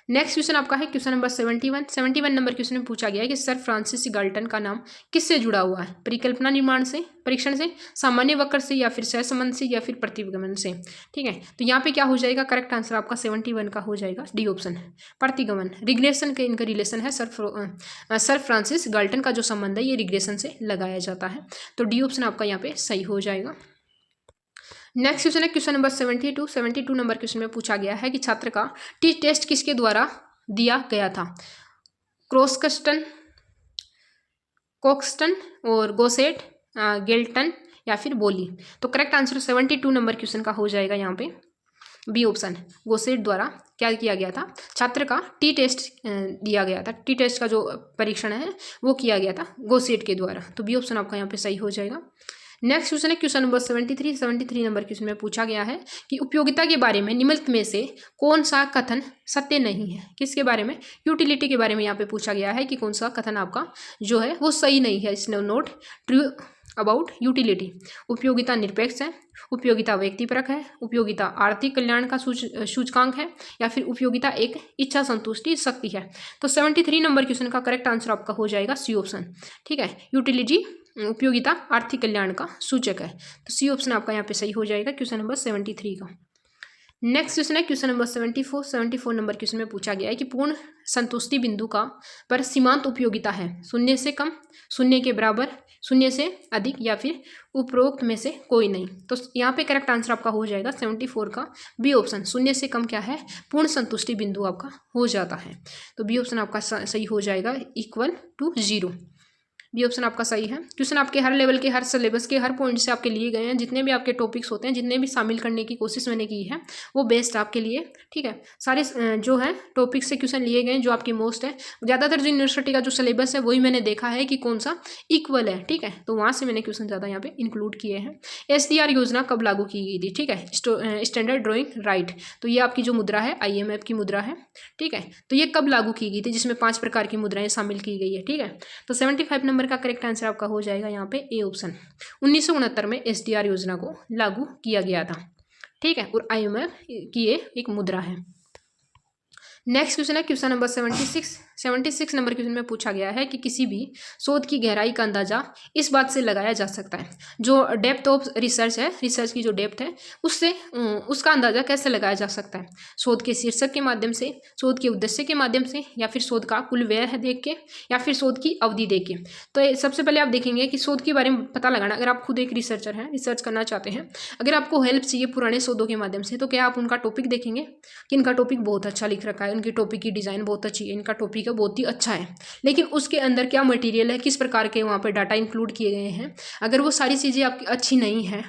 नेक्स्ट क्वेश्चन आपका है क्वेश्चन नंबर 71 नंबर क्वेश्चन में पूछा गया है कि सर फ्रांसिस गाल्टन का नाम किससे जुड़ा हुआ है। परिकल्पना निर्माण से, परीक्षण से, सामान्य वक्र से, या फिर सहसंबंध से, या फिर प्रतिगमन से। ठीक है, तो यहाँ पे क्या हो जाएगा करेक्ट आंसर आपका 71 का हो जाएगा डी ऑप्शन, प्रतिगमन। रिग्रेशन के इनका रिलेशन है, सर फ्रांसिस गाल्टन का जो संबंध है ये रिग्रेशन से लगाया जाता है। तो डी ऑप्शन आपका यहाँ पे सही हो जाएगा। नेक्स्ट क्वेश्चन है क्वेश्चन नंबर 72 नंबर क्वेश्चन में पूछा गया है कि छात्र का टी टेस्ट किसके द्वारा दिया गया था। कोक्सटन और गोसेट, गेल्टन, या फिर बोली। तो करेक्ट आंसर 72 नंबर क्वेश्चन का हो जाएगा यहाँ पे बी ऑप्शन, गोसेट द्वारा क्या किया गया था, छात्र का टी टेस्ट दिया गया था, टी टेस्ट का जो परीक्षण है वो किया गया था गोसेट के द्वारा। तो बी ऑप्शन आपका यहाँ पे सही हो जाएगा। नेक्स्ट क्वेश्चन है क्वेश्चन नंबर 73 नंबर क्वेश्चन में पूछा गया है कि उपयोगिता के बारे में निम्नलिखित में से कौन सा कथन सत्य नहीं है। किसके बारे में, यूटिलिटी के बारे में यहाँ पे पूछा गया है कि कौन सा कथन आपका जो है वो सही नहीं है। इसने नोट ट्रू अबाउट यूटिलिटी। उपयोगिता निरपेक्ष है, उपयोगिता व्यक्तिपरक है, उपयोगिता आर्थिक कल्याण का सूचकांक है, या फिर उपयोगिता एक इच्छा संतुष्टि शक्ति है। तो 73 नंबर क्वेश्चन का करेक्ट आंसर आपका हो जाएगा सी ऑप्शन। ठीक है, यूटिलिटी उपयोगिता आर्थिक कल्याण का सूचक है। तो सी ऑप्शन आपका यहाँ पे सही हो जाएगा क्वेश्चन नंबर 73 का। नेक्स्ट क्वेश्चन है क्वेश्चन नंबर 74 नंबर क्वेश्चन में पूछा गया है कि पूर्ण संतुष्टि बिंदु का पर सीमांत उपयोगिता है, शून्य से कम, शून्य के बराबर, शून्य से अधिक, या फिर उपरोक्त में से कोई नहीं। तो यहाँ पे करेक्ट आंसर आपका हो जाएगा 74 का बी ऑप्शन, शून्य से कम क्या है, पूर्ण संतुष्टि बिंदु आपका हो जाता है। तो बी ऑप्शन आपका सही हो जाएगा इक्वल टू 0। बी ऑप्शन आपका सही है। क्वेश्चन आपके हर लेवल के, हर सिलेबस के, हर पॉइंट से आपके लिए गए हैं। जितने भी आपके टॉपिक्स होते हैं, जितने भी शामिल करने की कोशिश मैंने की है वो बेस्ट आपके लिए। ठीक है, सारे जो है टॉपिक से क्वेश्चन लिए गए जो आपके मोस्ट है। ज़्यादातर जो यूनिवर्सिटी का जो सिलेबस है वही मैंने देखा है कि कौन सा इक्वल है। ठीक है, तो वहाँ से मैंने क्वेश्चन ज़्यादा यहाँ पे इंक्लूड किए हैं। SDR योजना कब लागू की गई थी। ठीक है, स्टैंडर्ड ड्राइंग राइट। तो ये आपकी जो मुद्रा है IMF की मुद्रा है। ठीक है, तो ये कब लागू की गई थी, जिसमें 5 प्रकार की मुद्राएं शामिल की गई है। ठीक है, तो 75 नंबर का करेक्ट आंसर आपका हो जाएगा यहाँ पे ए ऑप्शन। 1969 में SDR योजना को लागू किया गया था। ठीक है, और IMF की ये एक मुद्रा है। नेक्स्ट क्वेश्चन है क्वेश्चन नंबर 76 नंबर क्वेश्चन में पूछा गया है कि किसी भी शोध की गहराई का अंदाजा इस बात से लगाया जा सकता है, जो डेप्थ ऑफ रिसर्च है, रिसर्च की जो डेप्थ है उससे उसका अंदाजा कैसे लगाया जा सकता है। शोध के शीर्षक के माध्यम से, शोध के उद्देश्य के माध्यम से, या फिर शोध का कुल व्यय है देख के, या फिर शोध की अवधि देख के। तो सबसे पहले आप देखेंगे कि शोध के बारे में पता लगाना। अगर आप खुद एक रिसर्चर हैं, रिसर्च करना चाहते हैं, अगर आपको हेल्प चाहिए पुराने शोधों के माध्यम से, तो क्या आप उनका टॉपिक देखेंगे कि इनका टॉपिक बहुत अच्छा लिख रखा है, उनकी टॉपिक की डिज़ाइन बहुत अच्छी है, इनका टॉपिक है बहुत ही अच्छा है, लेकिन उसके अंदर क्या मटेरियल है, किस प्रकार के वहाँ पर डाटा इंक्लूड किए गए हैं, अगर वो सारी चीज़ें आपकी अच्छी नहीं है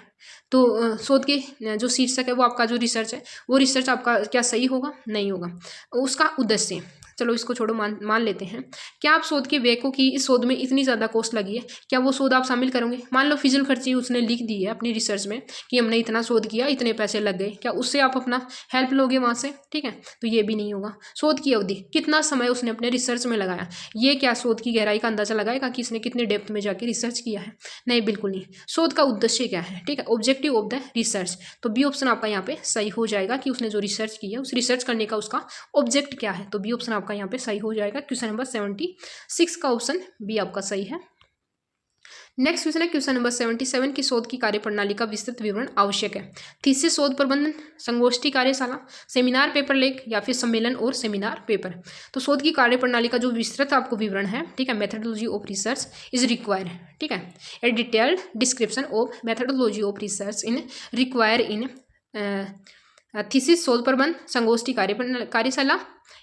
तो शोध के जो शीर्षक है वो आपका जो रिसर्च है वो रिसर्च आपका क्या सही होगा, नहीं होगा। उसका उद्देश्य, चलो इसको छोड़ो, मान लेते हैं। क्या आप शोध के व्यय को कि इस शोध में इतनी ज़्यादा कॉस्ट लगी है, क्या वो शोध आप शामिल करोगे। मान लो फिजूल खर्ची उसने लिख दी है अपनी रिसर्च में कि हमने इतना शोध किया, इतने पैसे लग गए, क्या उससे आप अपना हेल्प लोगे वहाँ से। ठीक है, तो ये भी नहीं होगा। शोध की अवधि, कितना समय उसने अपने रिसर्च में लगाया, ये क्या शोध की गहराई का अंदाजा लगाएगा कि इसने कितने डेप्थ में जाके रिसर्च किया है, नहीं, बिल्कुल नहीं। शोध का उद्देश्य क्या है, ठीक है, ऑब्जेक्टिव ऑफ द रिसर्च। तो बी ऑप्शन आपका यहाँ पे सही हो जाएगा कि उसने जो रिसर्च की है उस रिसर्च करने का उसका ऑब्जेक्ट क्या है। तो बी ऑप्शन आपका यहाँ पे सही हो जाएगा। क्वेश्चन नंबर 76 का ऑप्शन बी आपका सही है। नेक्स्ट क्वेश्चन है क्वेश्चन नंबर 77 की शोध की कार्यप्रणाली का विस्तृत विवरण आवश्यक है। थीसिस, शोध प्रबंधन, संगोष्ठी कार्यशाला, सेमिनार पेपर लेख, या फिर सम्मेलन और सेमिनार पेपर। तो शोध की कार्यप्रणाली का जो विस्तृत आपको विवरण है, ठीक है, methodology of research is required. ठीक है, ए detailed description of methodology of research in require in thesis, शोध प्रबंध, संगोष्ठी कार्यशाला,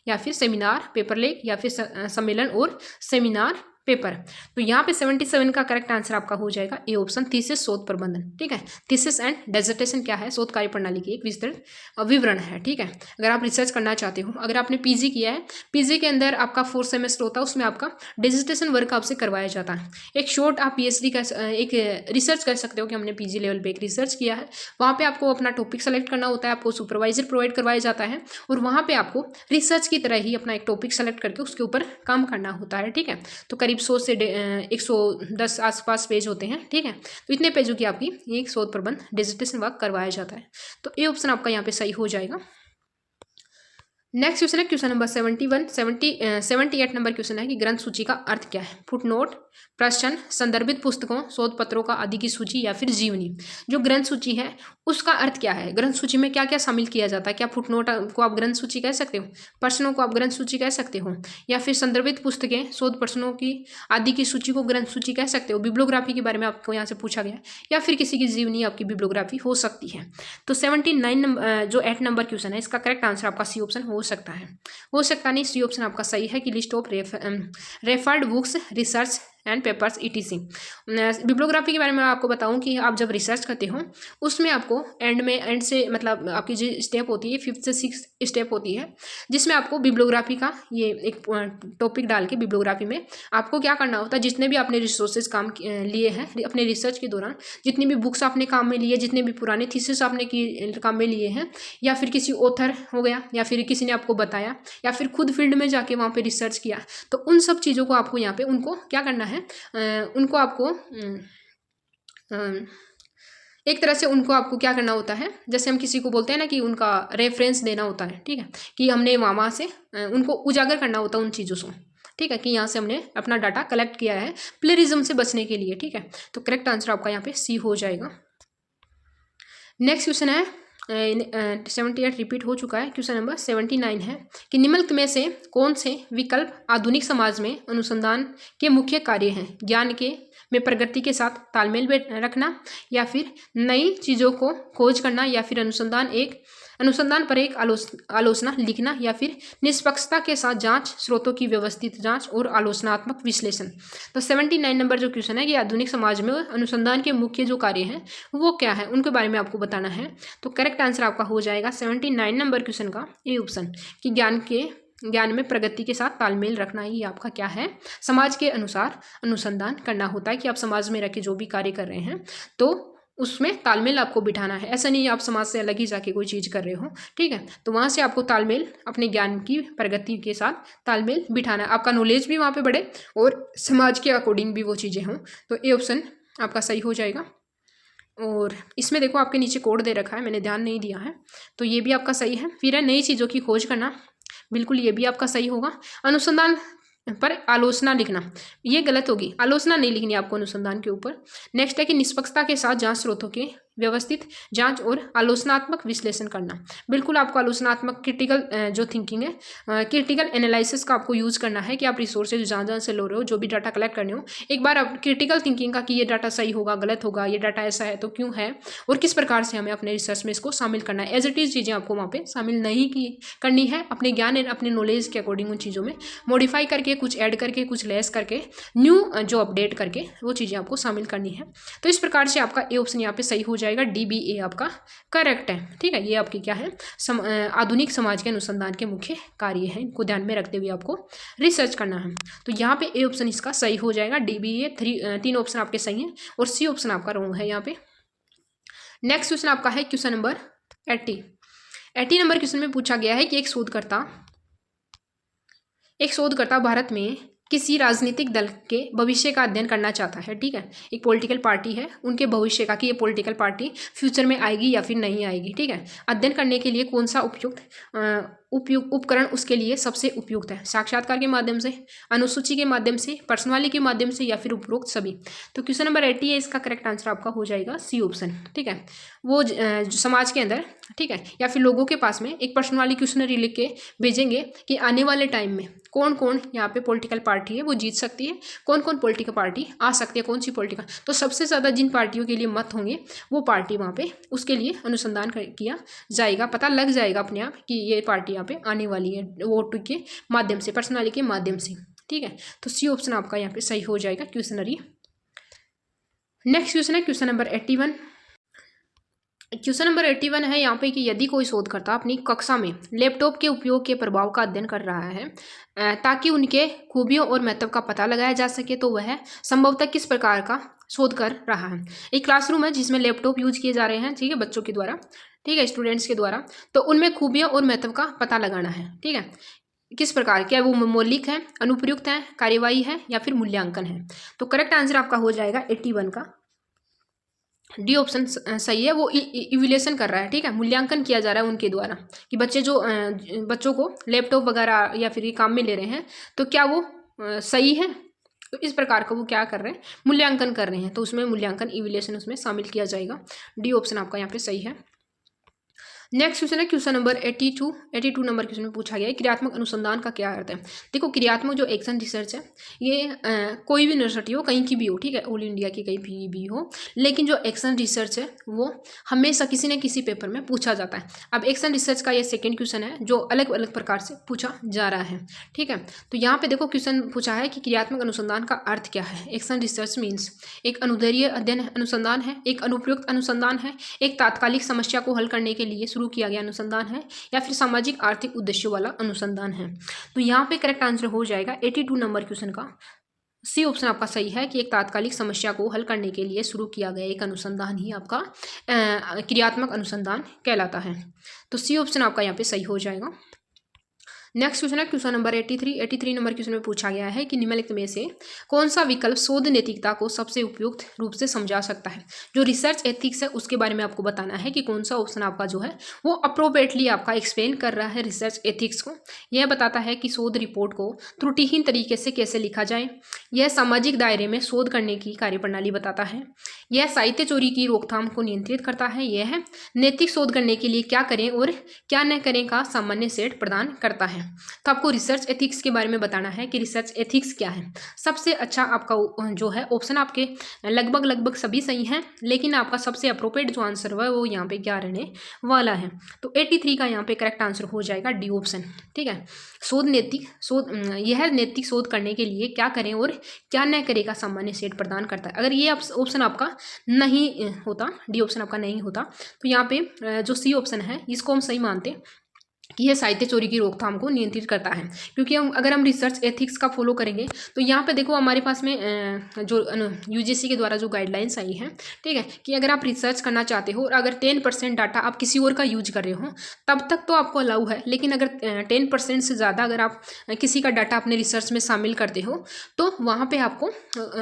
या फिर सेमिनार पेपर लेख, या फिर सम्मेलन और सेमिनार पेपर। तो यहाँ पे 77 का करेक्ट आंसर आपका हो जाएगा ए ऑप्शन, थीसिस, शोध प्रबंधन। ठीक है, थीसिस एंड डिसर्टेशन क्या है, शोध कार्य प्रणाली की एक विस्तृत विवरण है। ठीक है, अगर आप रिसर्च करना चाहते हो, अगर आपने पीजी किया है, पीजी के अंदर आपका 4 सेमेस्टर होता है, उसमें आपका डिसर्टेशन वर्क आपसे करवाया जाता है। एक शॉर्ट आप पीएचडी का एक रिसर्च कर सकते हो कि हमने पीजी लेवल पर एक रिसर्च किया है। वहाँ पर आपको अपना टॉपिक सेलेक्ट करना होता है, आपको सुपरवाइजर प्रोवाइड करवाया जाता है, और वहाँ पर आपको रिसर्च की तरह ही अपना एक टॉपिक सेलेक्ट करके उसके ऊपर काम करना होता है। ठीक है, तो करीब 100 से 110 आसपास पेज होते हैं। ठीक है, तो इतने पेजों की आपकी एक शोध प्रबंध डिसर्टेशन वर्क करवाया जाता है। तो ये ऑप्शन आपका यहाँ पे सही हो जाएगा। नेक्स्ट क्वेश्चन है क्वेश्चन नंबर 78 नंबर क्वेश्चन है कि ग्रंथ सूची का अर्थ क्या है। फुटनोट, प्रश्न, संदर्भित पुस्तकों, शोध पत्रों का आदि की सूची, या फिर जीवनी। जो ग्रंथ सूची है उसका अर्थ क्या है, ग्रंथ सूची में क्या क्या शामिल किया जाता है। क्या फुटनोट को आप ग्रंथ सूची कह सकते हो, प्रश्नों को आप ग्रंथ सूची कह सकते हो, या फिर संदर्भित पुस्तकें, शोध प्रश्नों की आदि की सूची को ग्रंथ सूची कह सकते हो। बिब्लियोग्राफी के बारे में आपको यहाँ से पूछा गया है, या फिर किसी की जीवनी आपकी बिब्लियोग्राफी हो सकती है। तो 79 नंबर जो 8 नंबर क्वेश्चन है, इसका करेक्ट आंसर आपका सी ऑप्शन हो सकता है, हो सकता नहीं, सी ऑप्शन आपका सही है कि list of referred books, research and papers ETC। Bibliography के बारे में आपको बताऊं कि आप जब रिसर्च करते हो उसमें आपको एंड से मतलब आपकी जो स्टेप होती है 5th से 6th स्टेप होती है, जिसमें आपको बिब्लियोग्राफी का ये एक टॉपिक डाल के बिब्लियोग्राफी में आपको क्या करना होता है, जितने भी आपने रिसोर्सेज काम लिए हैं अपने रिसर्च के दौरान, जितनी भी बुक्स आपने काम में लिए, जितने भी पुराने थीसिस आपने काम में लिए हैं, या फिर किसी ऑथर हो गया, या फिर किसी ने आपको बताया, या फिर खुद फील्ड में जाके वहाँ पे रिसर्च किया, तो उन सब चीज़ों को आपको यहाँ पे उनको क्या करना है, उनको आपको एक तरह से उनको आपको क्या करना होता है, जैसे हम किसी को बोलते हैं ना कि उनका रेफरेंस देना होता है, ठीक है, कि हमने वहाँ से उनको उजागर करना होता है उन चीज़ों से, ठीक है, कि यहाँ से हमने अपना डाटा कलेक्ट किया है प्लेरिज्म से बचने के लिए, ठीक है। तो करेक्ट आंसर आपका यहाँ पे C हो जाएगा। नेक्स्ट क्वेश्चन है 78 रिपीट हो चुका है। क्वेश्चन नंबर 79 है कि निम्नलिखित में से कौन से विकल्प आधुनिक समाज में अनुसंधान के मुख्य कार्य हैं? ज्ञान के में प्रगति के साथ तालमेल रखना, या फिर नई चीज़ों को खोज करना, या फिर अनुसंधान पर एक आलोचना लिखना, या फिर निष्पक्षता के साथ जांच, स्रोतों की व्यवस्थित जांच और आलोचनात्मक विश्लेषण। तो 79 नंबर जो क्वेश्चन है कि आधुनिक समाज में अनुसंधान के मुख्य जो कार्य हैं वो क्या है, उनके बारे में आपको बताना है। तो करेक्ट आंसर आपका हो जाएगा 79 नंबर क्वेश्चन का ए ऑप्शन, कि ज्ञान में प्रगति के साथ तालमेल रखना ही आपका क्या है, समाज के अनुसार अनुसंधान करना होता है, कि आप समाज में रह के जो भी कार्य कर रहे हैं तो उसमें तालमेल आपको बिठाना है। ऐसा नहीं आप समाज से अलग ही जाके कोई चीज़ कर रहे हो, ठीक है, तो वहाँ से आपको तालमेल अपने ज्ञान की प्रगति के साथ तालमेल बिठाना है, आपका नॉलेज भी वहाँ पे बढ़े और समाज के अकॉर्डिंग भी वो चीज़ें हों। तो ये ऑप्शन आपका सही हो जाएगा। और इसमें देखो आपके नीचे कोड दे रखा है, मैंने ध्यान नहीं दिया है, तो ये भी आपका सही है। फिर है नई चीज़ों की खोज करना, बिल्कुल ये भी आपका सही होगा। अनुसंधान पर आलोचना लिखना, ये गलत होगी, आलोचना नहीं लिखनी आपको अनुसंधान के ऊपर। नेक्स्ट है कि निष्पक्षता के साथ जांच, स्रोतों के व्यवस्थित जांच और आलोचनात्मक विश्लेषण करना, बिल्कुल आपको आलोचनात्मक क्रिटिकल जो थिंकिंग है, क्रिटिकल एनालिसिस का आपको यूज़ करना है, कि आप रिसोर्सेज जहाँ से लो रहे हो, जो भी डाटा कलेक्ट करने हो, एक बार आप क्रिटिकल थिंकिंग का कि ये डाटा सही होगा, गलत होगा, ये डाटा ऐसा है तो क्यों है, और किस प्रकार से हमें अपने रिसर्च में इसको शामिल करना है। एज इट इज़ चीज़ें आपको वहाँ पे शामिल नहीं करनी है, अपने ज्ञान और अपने नॉलेज के अकॉर्डिंग उन चीज़ों में मॉडिफाई करके, कुछ ऐड करके, कुछ लेस करके, न्यू जो अपडेट करके वो चीज़ें आपको शामिल करनी है। तो इस प्रकार से आपका ए ऑप्शन यहाँ पे सही हो जाएगा, DBA आपका करेक्ट है, ठीक है। ये आपकी क्या है, आधुनिक समाज के अनुसंधान के मुख्य कार्य हैं, इनको ध्यान में रखते हुए आपको रिसर्च करना है। तो यहाँ पे ए ऑप्शन इसका सही हो जाएगा, DBA 3 ऑप्शन आपके सही हैं और C ऑप्शन आपका रॉन्ग है यहाँ पे। नेक्स्ट क्वेश्चन आपका है क्वेश्चन नंबर 80 नंबर क्वेश्चन में पूछा गया है कि एक शोधकर्ता भारत में किसी राजनीतिक दल के भविष्य का अध्ययन करना चाहता है, ठीक है, एक पॉलिटिकल पार्टी है, उनके भविष्य का कि ये पॉलिटिकल पार्टी फ्यूचर में आएगी या फिर नहीं आएगी, ठीक है, अध्ययन करने के लिए कौन सा उपकरण उसके लिए सबसे उपयुक्त है, साक्षात्कार के माध्यम से, अनुसूची के माध्यम से, प्रश्नावली के माध्यम से, या फिर उपरोक्त सभी। तो क्वेश्चन नंबर 80 है, इसका करेक्ट आंसर आपका हो जाएगा C ऑप्शन, ठीक है। वो समाज के अंदर, ठीक है, या फिर लोगों के पास में एक प्रश्नावली क्वेश्चनरी लिख के भेजेंगे कि आने वाले टाइम में कौन कौन यहाँ पे पॉलिटिकल पार्टी है वो जीत सकती है, कौन कौन पॉलिटिकल पार्टी आ सकती है, कौन सी पॉलिटिकल, तो सबसे ज़्यादा जिन पार्टियों के लिए मत होंगे वो पार्टी वहाँ पे उसके लिए अनुसंधान किया जाएगा, पता लग जाएगा अपने आप कि ये पार्टी यहाँ पे आने वाली है वोट के माध्यम से, प्रश्नावली के माध्यम से, ठीक है। तो C ऑप्शन आपका यहाँ पे सही हो जाएगा क्वेश्चनरी। नेक्स्ट क्वेश्चन है क्वेश्चन नंबर 81। क्वेश्चन नंबर 81 है यहाँ पे कि यदि कोई शोधकर्ता अपनी कक्षा में लैपटॉप के उपयोग के प्रभाव का अध्ययन कर रहा है ताकि उनके खूबियों और महत्व का पता लगाया जा सके, तो वह संभवतः किस प्रकार का शोध कर रहा है। एक क्लासरूम है जिसमें लैपटॉप यूज किए जा रहे हैं, ठीक है, बच्चों के द्वारा, ठीक है, स्टूडेंट्स के द्वारा, तो उनमें खूबियों और महत्व का पता लगाना है, ठीक है, किस प्रकार, क्या वो मौलिक है, अनुप्रयुक्त है, कार्यवाही है, या फिर मूल्यांकन है। तो करेक्ट आंसर आपका हो जाएगा 81 का D ऑप्शन सही है। वो इवैल्यूएशन कर रहा है, ठीक है, मूल्यांकन किया जा रहा है उनके द्वारा कि बच्चों को लैपटॉप वगैरह या फिर ये काम में ले रहे हैं तो क्या वो सही है, तो इस प्रकार का वो क्या कर रहे हैं, मूल्यांकन कर रहे हैं, तो उसमें मूल्यांकन इवैल्यूएशन उसमें शामिल किया जाएगा। D ऑप्शन आपका यहाँ पे सही है। नेक्स्ट क्वेश्चन है क्वेश्चन नंबर 82 नंबर क्वेश्चन में पूछा गया है क्रियात्मक अनुसंधान का क्या अर्थ है। देखो क्रियात्मक जो एक्शन रिसर्च है ये कोई भी यूनिवर्सिटी हो कहीं की भी हो, ठीक है, ऑल इंडिया की कहीं भी हो, लेकिन जो एक्शन रिसर्च है वो हमेशा किसी न किसी पेपर में पूछा जाता है। अब एक्शन रिसर्च का ये सेकेंड क्वेश्चन है जो अलग अलग प्रकार से पूछा जा रहा है, ठीक है। तो यहाँ पे देखो क्वेश्चन पूछा है कि क्रियात्मक अनुसंधान का अर्थ क्या है। एक्शन रिसर्च मीन्स एक अनुदैर्ध्य अध्ययन अनुसंधान है, एक अनुप्रयुक्त अनुसंधान है, एक तात्कालिक समस्या को हल करने के लिए शुरू किया गया अनुसंधान है, या फिर सामाजिक आर्थिक उद्देश्यों वाला अनुसंधान है। तो यहाँ पे करेक्ट आंसर हो जाएगा 82 नंबर क्वेश्चन का सी ऑप्शन आपका सही है कि एक तात्कालिक समस्या को हल करने के लिए शुरू किया गया एक अनुसंधान ही आपका क्रियात्मक अनुसंधान कहलाता है। तो सी ऑप्शन आपका यहाँ पे सही हो जाएगा। नेक्स्ट क्वेश्चन है क्वेश्चन नंबर 83 नंबर क्वेश्चन में पूछा गया है कि निम्नलिखित में से कौन सा विकल्प शोध नैतिकता को सबसे उपयुक्त रूप से समझा सकता है। जो रिसर्च एथिक्स है उसके बारे में आपको बताना है कि कौन सा ऑप्शन आपका जो है वो अप्रोप्रिएटली आपका एक्सप्लेन कर रहा है रिसर्च एथिक्स को। यह बताता है कि शोध रिपोर्ट को त्रुटिहीन तरीके से कैसे लिखा जाए। यह सामाजिक दायरे में शोध करने की कार्यप्रणाली बताता है। यह साहित्य चोरी की रोकथाम को नियंत्रित करता है। यह नैतिक शोध करने के लिए क्या करें और क्या न करें का सामान्य सेट प्रदान करता है। तो आपको रिसर्च एथिक्स के बारे में बताना है कि रिसर्च एथिक्स क्या है। सबसे अच्छा आपका जो है ऑप्शन आपके लगभग सभी सही हैं, लेकिन आपका सबसे अप्रोप्रिएट जो आंसर हुआ है वो यहाँ पे क्या रहने वाला है। तो 83 का यहाँ पे करेक्ट आंसर हो जाएगा डी ऑप्शन, ठीक है। यह नैतिक शोध करने के लिए क्या करें और क्या न करें का सामान्य सेट प्रदान करता है। अगर ये ऑप्शन आपका नहीं होता, डी ऑप्शन आपका नहीं होता, तो यहाँ पे जो सी ऑप्शन है इसको हम सही मानते कि यह साहित्य चोरी की रोकथाम को नियंत्रित करता है। क्योंकि अगर हम रिसर्च एथिक्स का फॉलो करेंगे तो यहाँ पे देखो हमारे पास में जो यूजीसी के द्वारा जो गाइडलाइंस आई हैं, ठीक है, कि अगर आप रिसर्च करना चाहते हो और अगर 10% डाटा आप किसी और का यूज कर रहे हो तब तक तो आपको अलाउ है, लेकिन अगर 10% से ज़्यादा अगर आप किसी का डाटा अपने रिसर्च में शामिल करते हो तो वहाँ पर आपको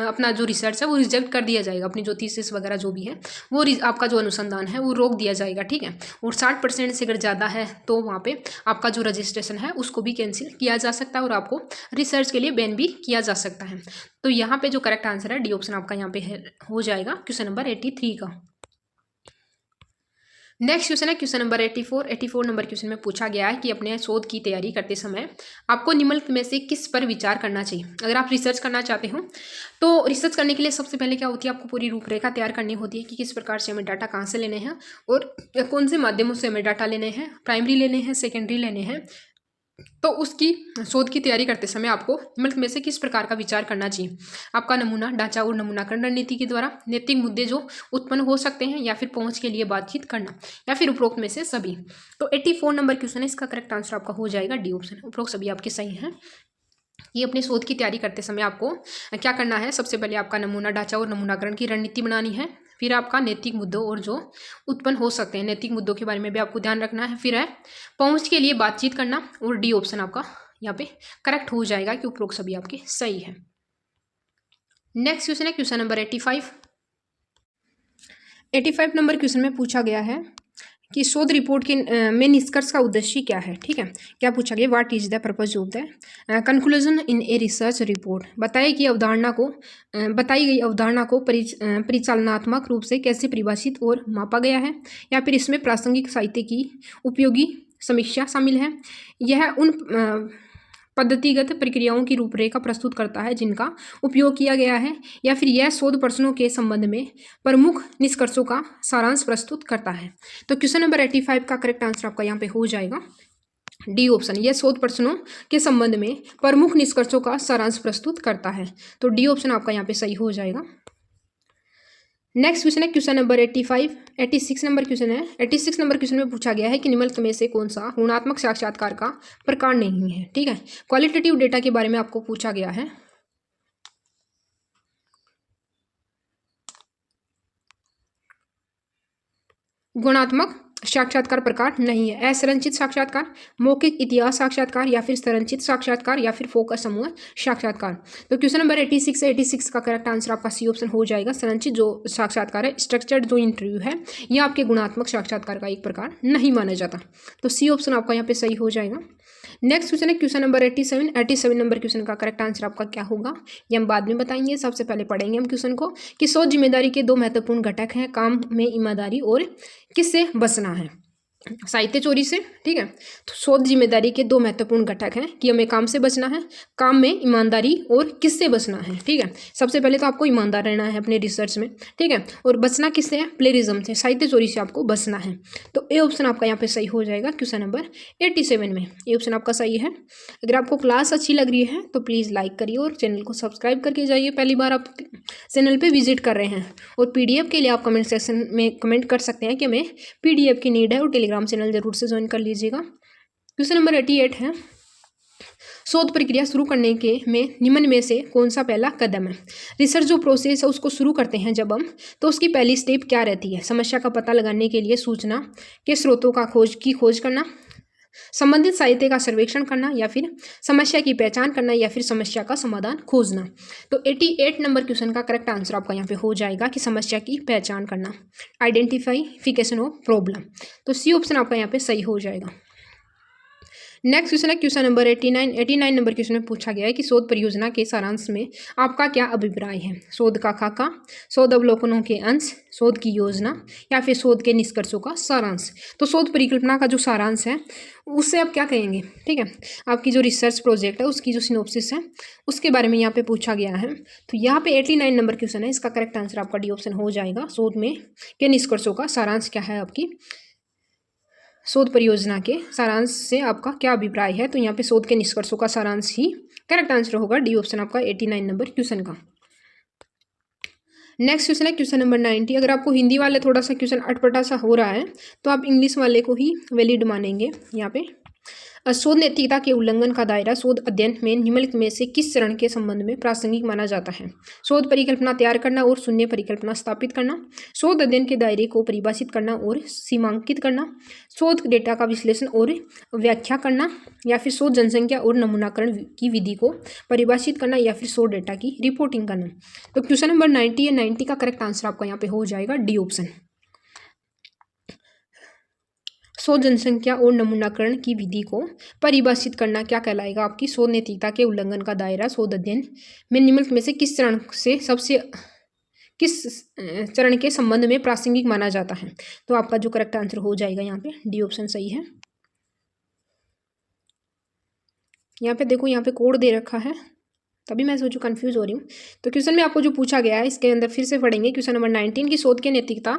अपना जो रिसर्च है वो रिजेक्ट कर दिया जाएगा। अपनी जो थीसिस वगैरह जो भी है वो आपका जो अनुसंधान है वो रोक दिया जाएगा, ठीक है। और 60% से अगर ज़्यादा है तो वहाँ पर आपका जो रजिस्ट्रेशन है उसको भी कैंसिल किया जा सकता है और आपको रिसर्च के लिए बैन भी किया जा सकता है। तो यहाँ पे जो करेक्ट आंसर है डी ऑप्शन आपका यहाँ पे हो जाएगा क्वेश्चन नंबर 83 का। नेक्स्ट क्वेश्चन है क्वेश्चन नंबर 84 नंबर क्वेश्चन में पूछा गया है कि अपने शोध की तैयारी करते समय आपको निम्नलिखित में से किस पर विचार करना चाहिए। अगर आप रिसर्च करना चाहते हो तो रिसर्च करने के लिए सबसे पहले क्या होती है, आपको पूरी रूपरेखा तैयार करनी होती है कि किस प्रकार से हमें डाटा कहाँ से लेने हैं और कौन से माध्यमों से हमें डाटा लेने हैं, प्राइमरी लेने हैं, सेकेंडरी लेने हैं। तो उसकी शोध की तैयारी करते समय आपको निम्नलिखित में से किस प्रकार का विचार करना चाहिए। आपका नमूना ढांचा और नमूनाकरण रणनीति के द्वारा नैतिक मुद्दे जो उत्पन्न हो सकते हैं, या फिर पहुंच के लिए बातचीत करना, या फिर उपरोक्त में से सभी। तो 84 नंबर क्वेश्चन है, इसका करेक्ट आंसर आपका हो जाएगा डी ऑप्शन। उपरोक्त सभी आपके सही हैं। ये अपने शोध की तैयारी करते समय आपको क्या करना है, सबसे पहले आपका नमूना ढांचा और नमूनाकरण की रणनीति बनानी है, फिर आपका नैतिक मुद्दों और जो उत्पन्न हो सकते हैं नैतिक मुद्दों के बारे में भी आपको ध्यान रखना है, फिर है पहुंच के लिए बातचीत करना, और डी ऑप्शन आपका यहाँ पे करेक्ट हो जाएगा कि उपरोक्त सभी आपके सही है। नेक्स्ट क्वेश्चन है क्वेश्चन नंबर 85 नंबर क्वेश्चन में पूछा गया है कि शोध रिपोर्ट के में निष्कर्ष का उद्देश्य क्या है, ठीक है। क्या पूछा गया, what is the purpose of the conclusion in a research report. बताई गई अवधारणा को परिचालनात्मक रूप से कैसे परिभाषित और मापा गया है, या फिर इसमें प्रासंगिक साहित्य की उपयोगी समीक्षा शामिल है। यह उन पद्धतिगत प्रक्रियाओं की रूपरेखा प्रस्तुत करता है जिनका उपयोग किया गया है, या फिर यह शोध प्रश्नों के संबंध में प्रमुख निष्कर्षों का सारांश प्रस्तुत करता है। तो क्वेश्चन नंबर 85 का करेक्ट आंसर आपका यहाँ पे हो जाएगा डी ऑप्शन। यह शोध प्रश्नों के संबंध में प्रमुख निष्कर्षों का सारांश प्रस्तुत करता है। तो डी ऑप्शन आपका यहाँ पे सही हो जाएगा। नेक्स्ट क्वेश्चन है क्वेश्चन नंबर 86 नंबर क्वेश्चन है। 86 नंबर क्वेश्चन में पूछा गया है कि निम्नलिखित में से कौन सा गुणात्मक साक्षात्कार का प्रकार नहीं है, ठीक है। क्वालिटेटिव डेटा के बारे में आपको पूछा गया है। गुणात्मक साक्षात्कार प्रकार नहीं है। असंरचित साक्षात्कार, मौखिक इतिहास साक्षात्कार, या फिर संरचित साक्षात्कार, या फिर फोकस समूह साक्षात्कार। तो क्वेश्चन नंबर 86 का करेक्ट आंसर आपका सी ऑप्शन हो जाएगा। संरचित जो साक्षात्कार है, स्ट्रक्चर्ड जो इंटरव्यू है, यह आपके गुणात्मक साक्षात्कार का एक प्रकार नहीं माना जाता। तो सी ऑप्शन आपका यहाँ पे सही हो जाएगा। नेक्स्ट क्वेश्चन है क्वेश्चन नंबर 87 नंबर क्वेश्चन का करेक्ट आंसर आपका क्या होगा ये हम बाद में बताएंगे। सबसे पहले पढ़ेंगे हम क्वेश्चन को कि शोध जिम्मेदारी के दो महत्वपूर्ण घटक हैं, काम में ईमानदारी और किससे बचना है। साहित्य चोरी से, ठीक है। तो शोध जिम्मेदारी के दो महत्वपूर्ण घटक हैं कि हमें काम से बचना है, काम में ईमानदारी, और किससे बचना है, ठीक है। सबसे पहले तो आपको ईमानदार रहना है अपने रिसर्च में, ठीक है। और बचना किससे है? प्लेरिज्म से, साहित्य चोरी से आपको बचना है। तो ए ऑप्शन आपका यहाँ पे सही हो जाएगा क्वेश्चन नंबर 87 में। ये ऑप्शन आपका सही है। अगर आपको क्लास अच्छी लग रही है तो प्लीज़ लाइक करिए और चैनल को सब्सक्राइब करके जाइए, पहली बार आप चैनल पर विजिट कर रहे हैं। और PDF के लिए आप कमेंट सेक्शन में कमेंट कर सकते हैं कि हमें PDF की नीड है, और टेलीग्राम चैनल जरूर से ज्वाइन कर लीजिएगा। क्वेश्चन नंबर 88 है, शोध प्रक्रिया शुरू करने के में निम्न में से कौन सा पहला कदम है? रिसर्च जो प्रोसेस है उसको शुरू करते हैं जब हम, तो उसकी पहली स्टेप क्या रहती है? समस्या का पता लगाने के लिए सूचना के स्रोतों का खोज करना, संबंधित साहित्य का सर्वेक्षण करना, या फिर समस्या की पहचान करना, या फिर समस्या का समाधान खोजना। तो 88 नंबर क्वेश्चन का करेक्ट आंसर आपका यहाँ पे हो जाएगा कि समस्या की पहचान करना, आइडेंटिफिकेशन ऑफ प्रॉब्लम। तो सी ऑप्शन आपका यहाँ पे सही हो जाएगा। नेक्स्ट क्वेश्चन है क्वेश्चन नंबर 89 नंबर क्वेश्चन में पूछा गया है कि शोध परियोजना के सारांश में आपका क्या अभिप्राय है? शोध का खाका, शोध अवलोकनों के अंश, शोध की योजना, या फिर शोध के निष्कर्षों का सारांश। तो शोध परिकल्पना का जो सारांश है उससे आप क्या कहेंगे, ठीक है। आपकी जो रिसर्च प्रोजेक्ट है उसकी जो सिनॉप्सिस है उसके बारे में यहाँ पे पूछा गया है। तो यहाँ पे 89 नंबर क्वेश्चन है, इसका करेक्ट आंसर आपका डी ऑप्शन हो जाएगा। शोध में के निष्कर्षों का सारांश क्या है, आपकी शोध परियोजना के सारांश से आपका क्या अभिप्राय है? तो यहाँ पे शोध के निष्कर्षों का सारांश ही करेक्ट आंसर होगा, डी ऑप्शन आपका 89 नंबर क्वेश्चन का। नेक्स्ट क्वेश्चन है क्वेश्चन नंबर 90। अगर आपको हिंदी वाले थोड़ा सा क्वेश्चन अटपटा सा हो रहा है तो आप इंग्लिश वाले को ही वैलिड मानेंगे। यहाँ पे शोध नैतिकता के उल्लंघन का दायरा शोध अध्ययन में निम्नलिखित में से किस चरण के संबंध में प्रासंगिक माना जाता है? शोध परिकल्पना तैयार करना और शून्य परिकल्पना स्थापित करना, शोध अध्ययन के दायरे को परिभाषित करना और सीमांकित करना, शोध डेटा का विश्लेषण और व्याख्या करना, या फिर शोध जनसंख्या और नमूनाकरण की विधि को परिभाषित करना, या फिर शोध डेटा की रिपोर्टिंग करना। तो क्वेश्चन नंबर 90 या 90 का करेक्ट आंसर आपका यहाँ पे हो जाएगा डी ऑप्शन। शोध जनसंख्या और नमूनाकरण की विधि को परिभाषित करना क्या कहलाएगा? आपकी शोध नैतिकता के उल्लंघन का दायरा शोध अध्ययन में निम्नलिखित में से किस चरण के संबंध में प्रासंगिक माना जाता है? तो आपका जो करेक्ट आंसर हो जाएगा यहाँ पे डी ऑप्शन सही है। यहाँ पे देखो, यहाँ पे कोड दे रखा है, तभी मैं सोचूं कंफ्यूज हो रही हूँ। तो क्वेश्चन में आपको जो पूछा गया है इसके अंदर फिर से पढ़ेंगे। क्वेश्चन नंबर 19 की शोध के नैतिकता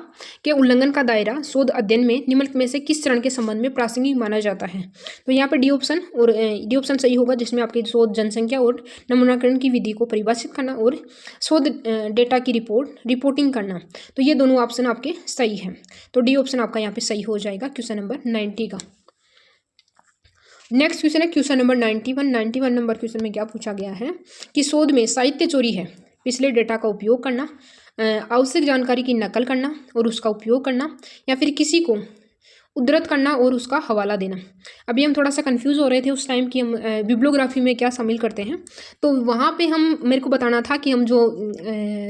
के उल्लंघन का दायरा शोध अध्ययन में निम्नलिखित में से किस चरण के संबंध में प्रासंगिक माना जाता है? तो यहाँ पे डी ऑप्शन और डी ऑप्शन सही होगा, जिसमें आपकी शोध जनसंख्या और नमूनाकरण की विधि को परिभाषित करना और शोध डेटा की रिपोर्टिंग करना। तो ये दोनों ऑप्शन आपके सही हैं। तो डी ऑप्शन आपका यहाँ पे सही हो जाएगा क्वेश्चन नंबर 90 का। नेक्स्ट क्वेश्चन है क्वेश्चन नंबर 91 नंबर क्वेश्चन में क्या पूछा गया है कि शोध में साहित्य चोरी है पिछले डेटा का उपयोग करना, आवश्यक जानकारी की नकल करना और उसका उपयोग करना, या फिर किसी को उद्धृत करना और उसका हवाला देना। अभी हम थोड़ा सा कंफ्यूज हो रहे थे उस टाइम कि हम बिब्लियोग्राफी में क्या शामिल करते हैं। तो वहाँ पे मेरे को बताना था कि हम जो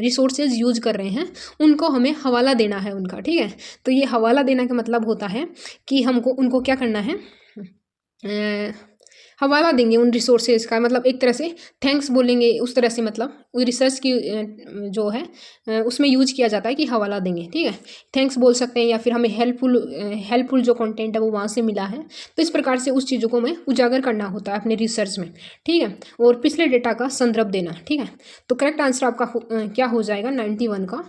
रिसोर्सेज यूज कर रहे हैं उनको हमें हवाला देना है उनका, ठीक है। तो ये हवाला देना का मतलब होता है कि हमको उनको क्या करना है, हवाला देंगे उन रिसोर्सेज का, मतलब एक तरह से थैंक्स बोलेंगे उस तरह से, मतलब रिसर्च की जो है उसमें यूज किया जाता है कि हवाला देंगे, ठीक है। थैंक्स बोल सकते हैं, या फिर हमें हेल्पफुल जो कंटेंट है वो वहाँ से मिला है। तो इस प्रकार से उस चीज़ों को हमें उजागर करना होता है अपने रिसर्च में, ठीक है। और पिछले डेटा का संदर्भ देना, ठीक है। तो करेक्ट आंसर आपका क्या हो जाएगा 91 का।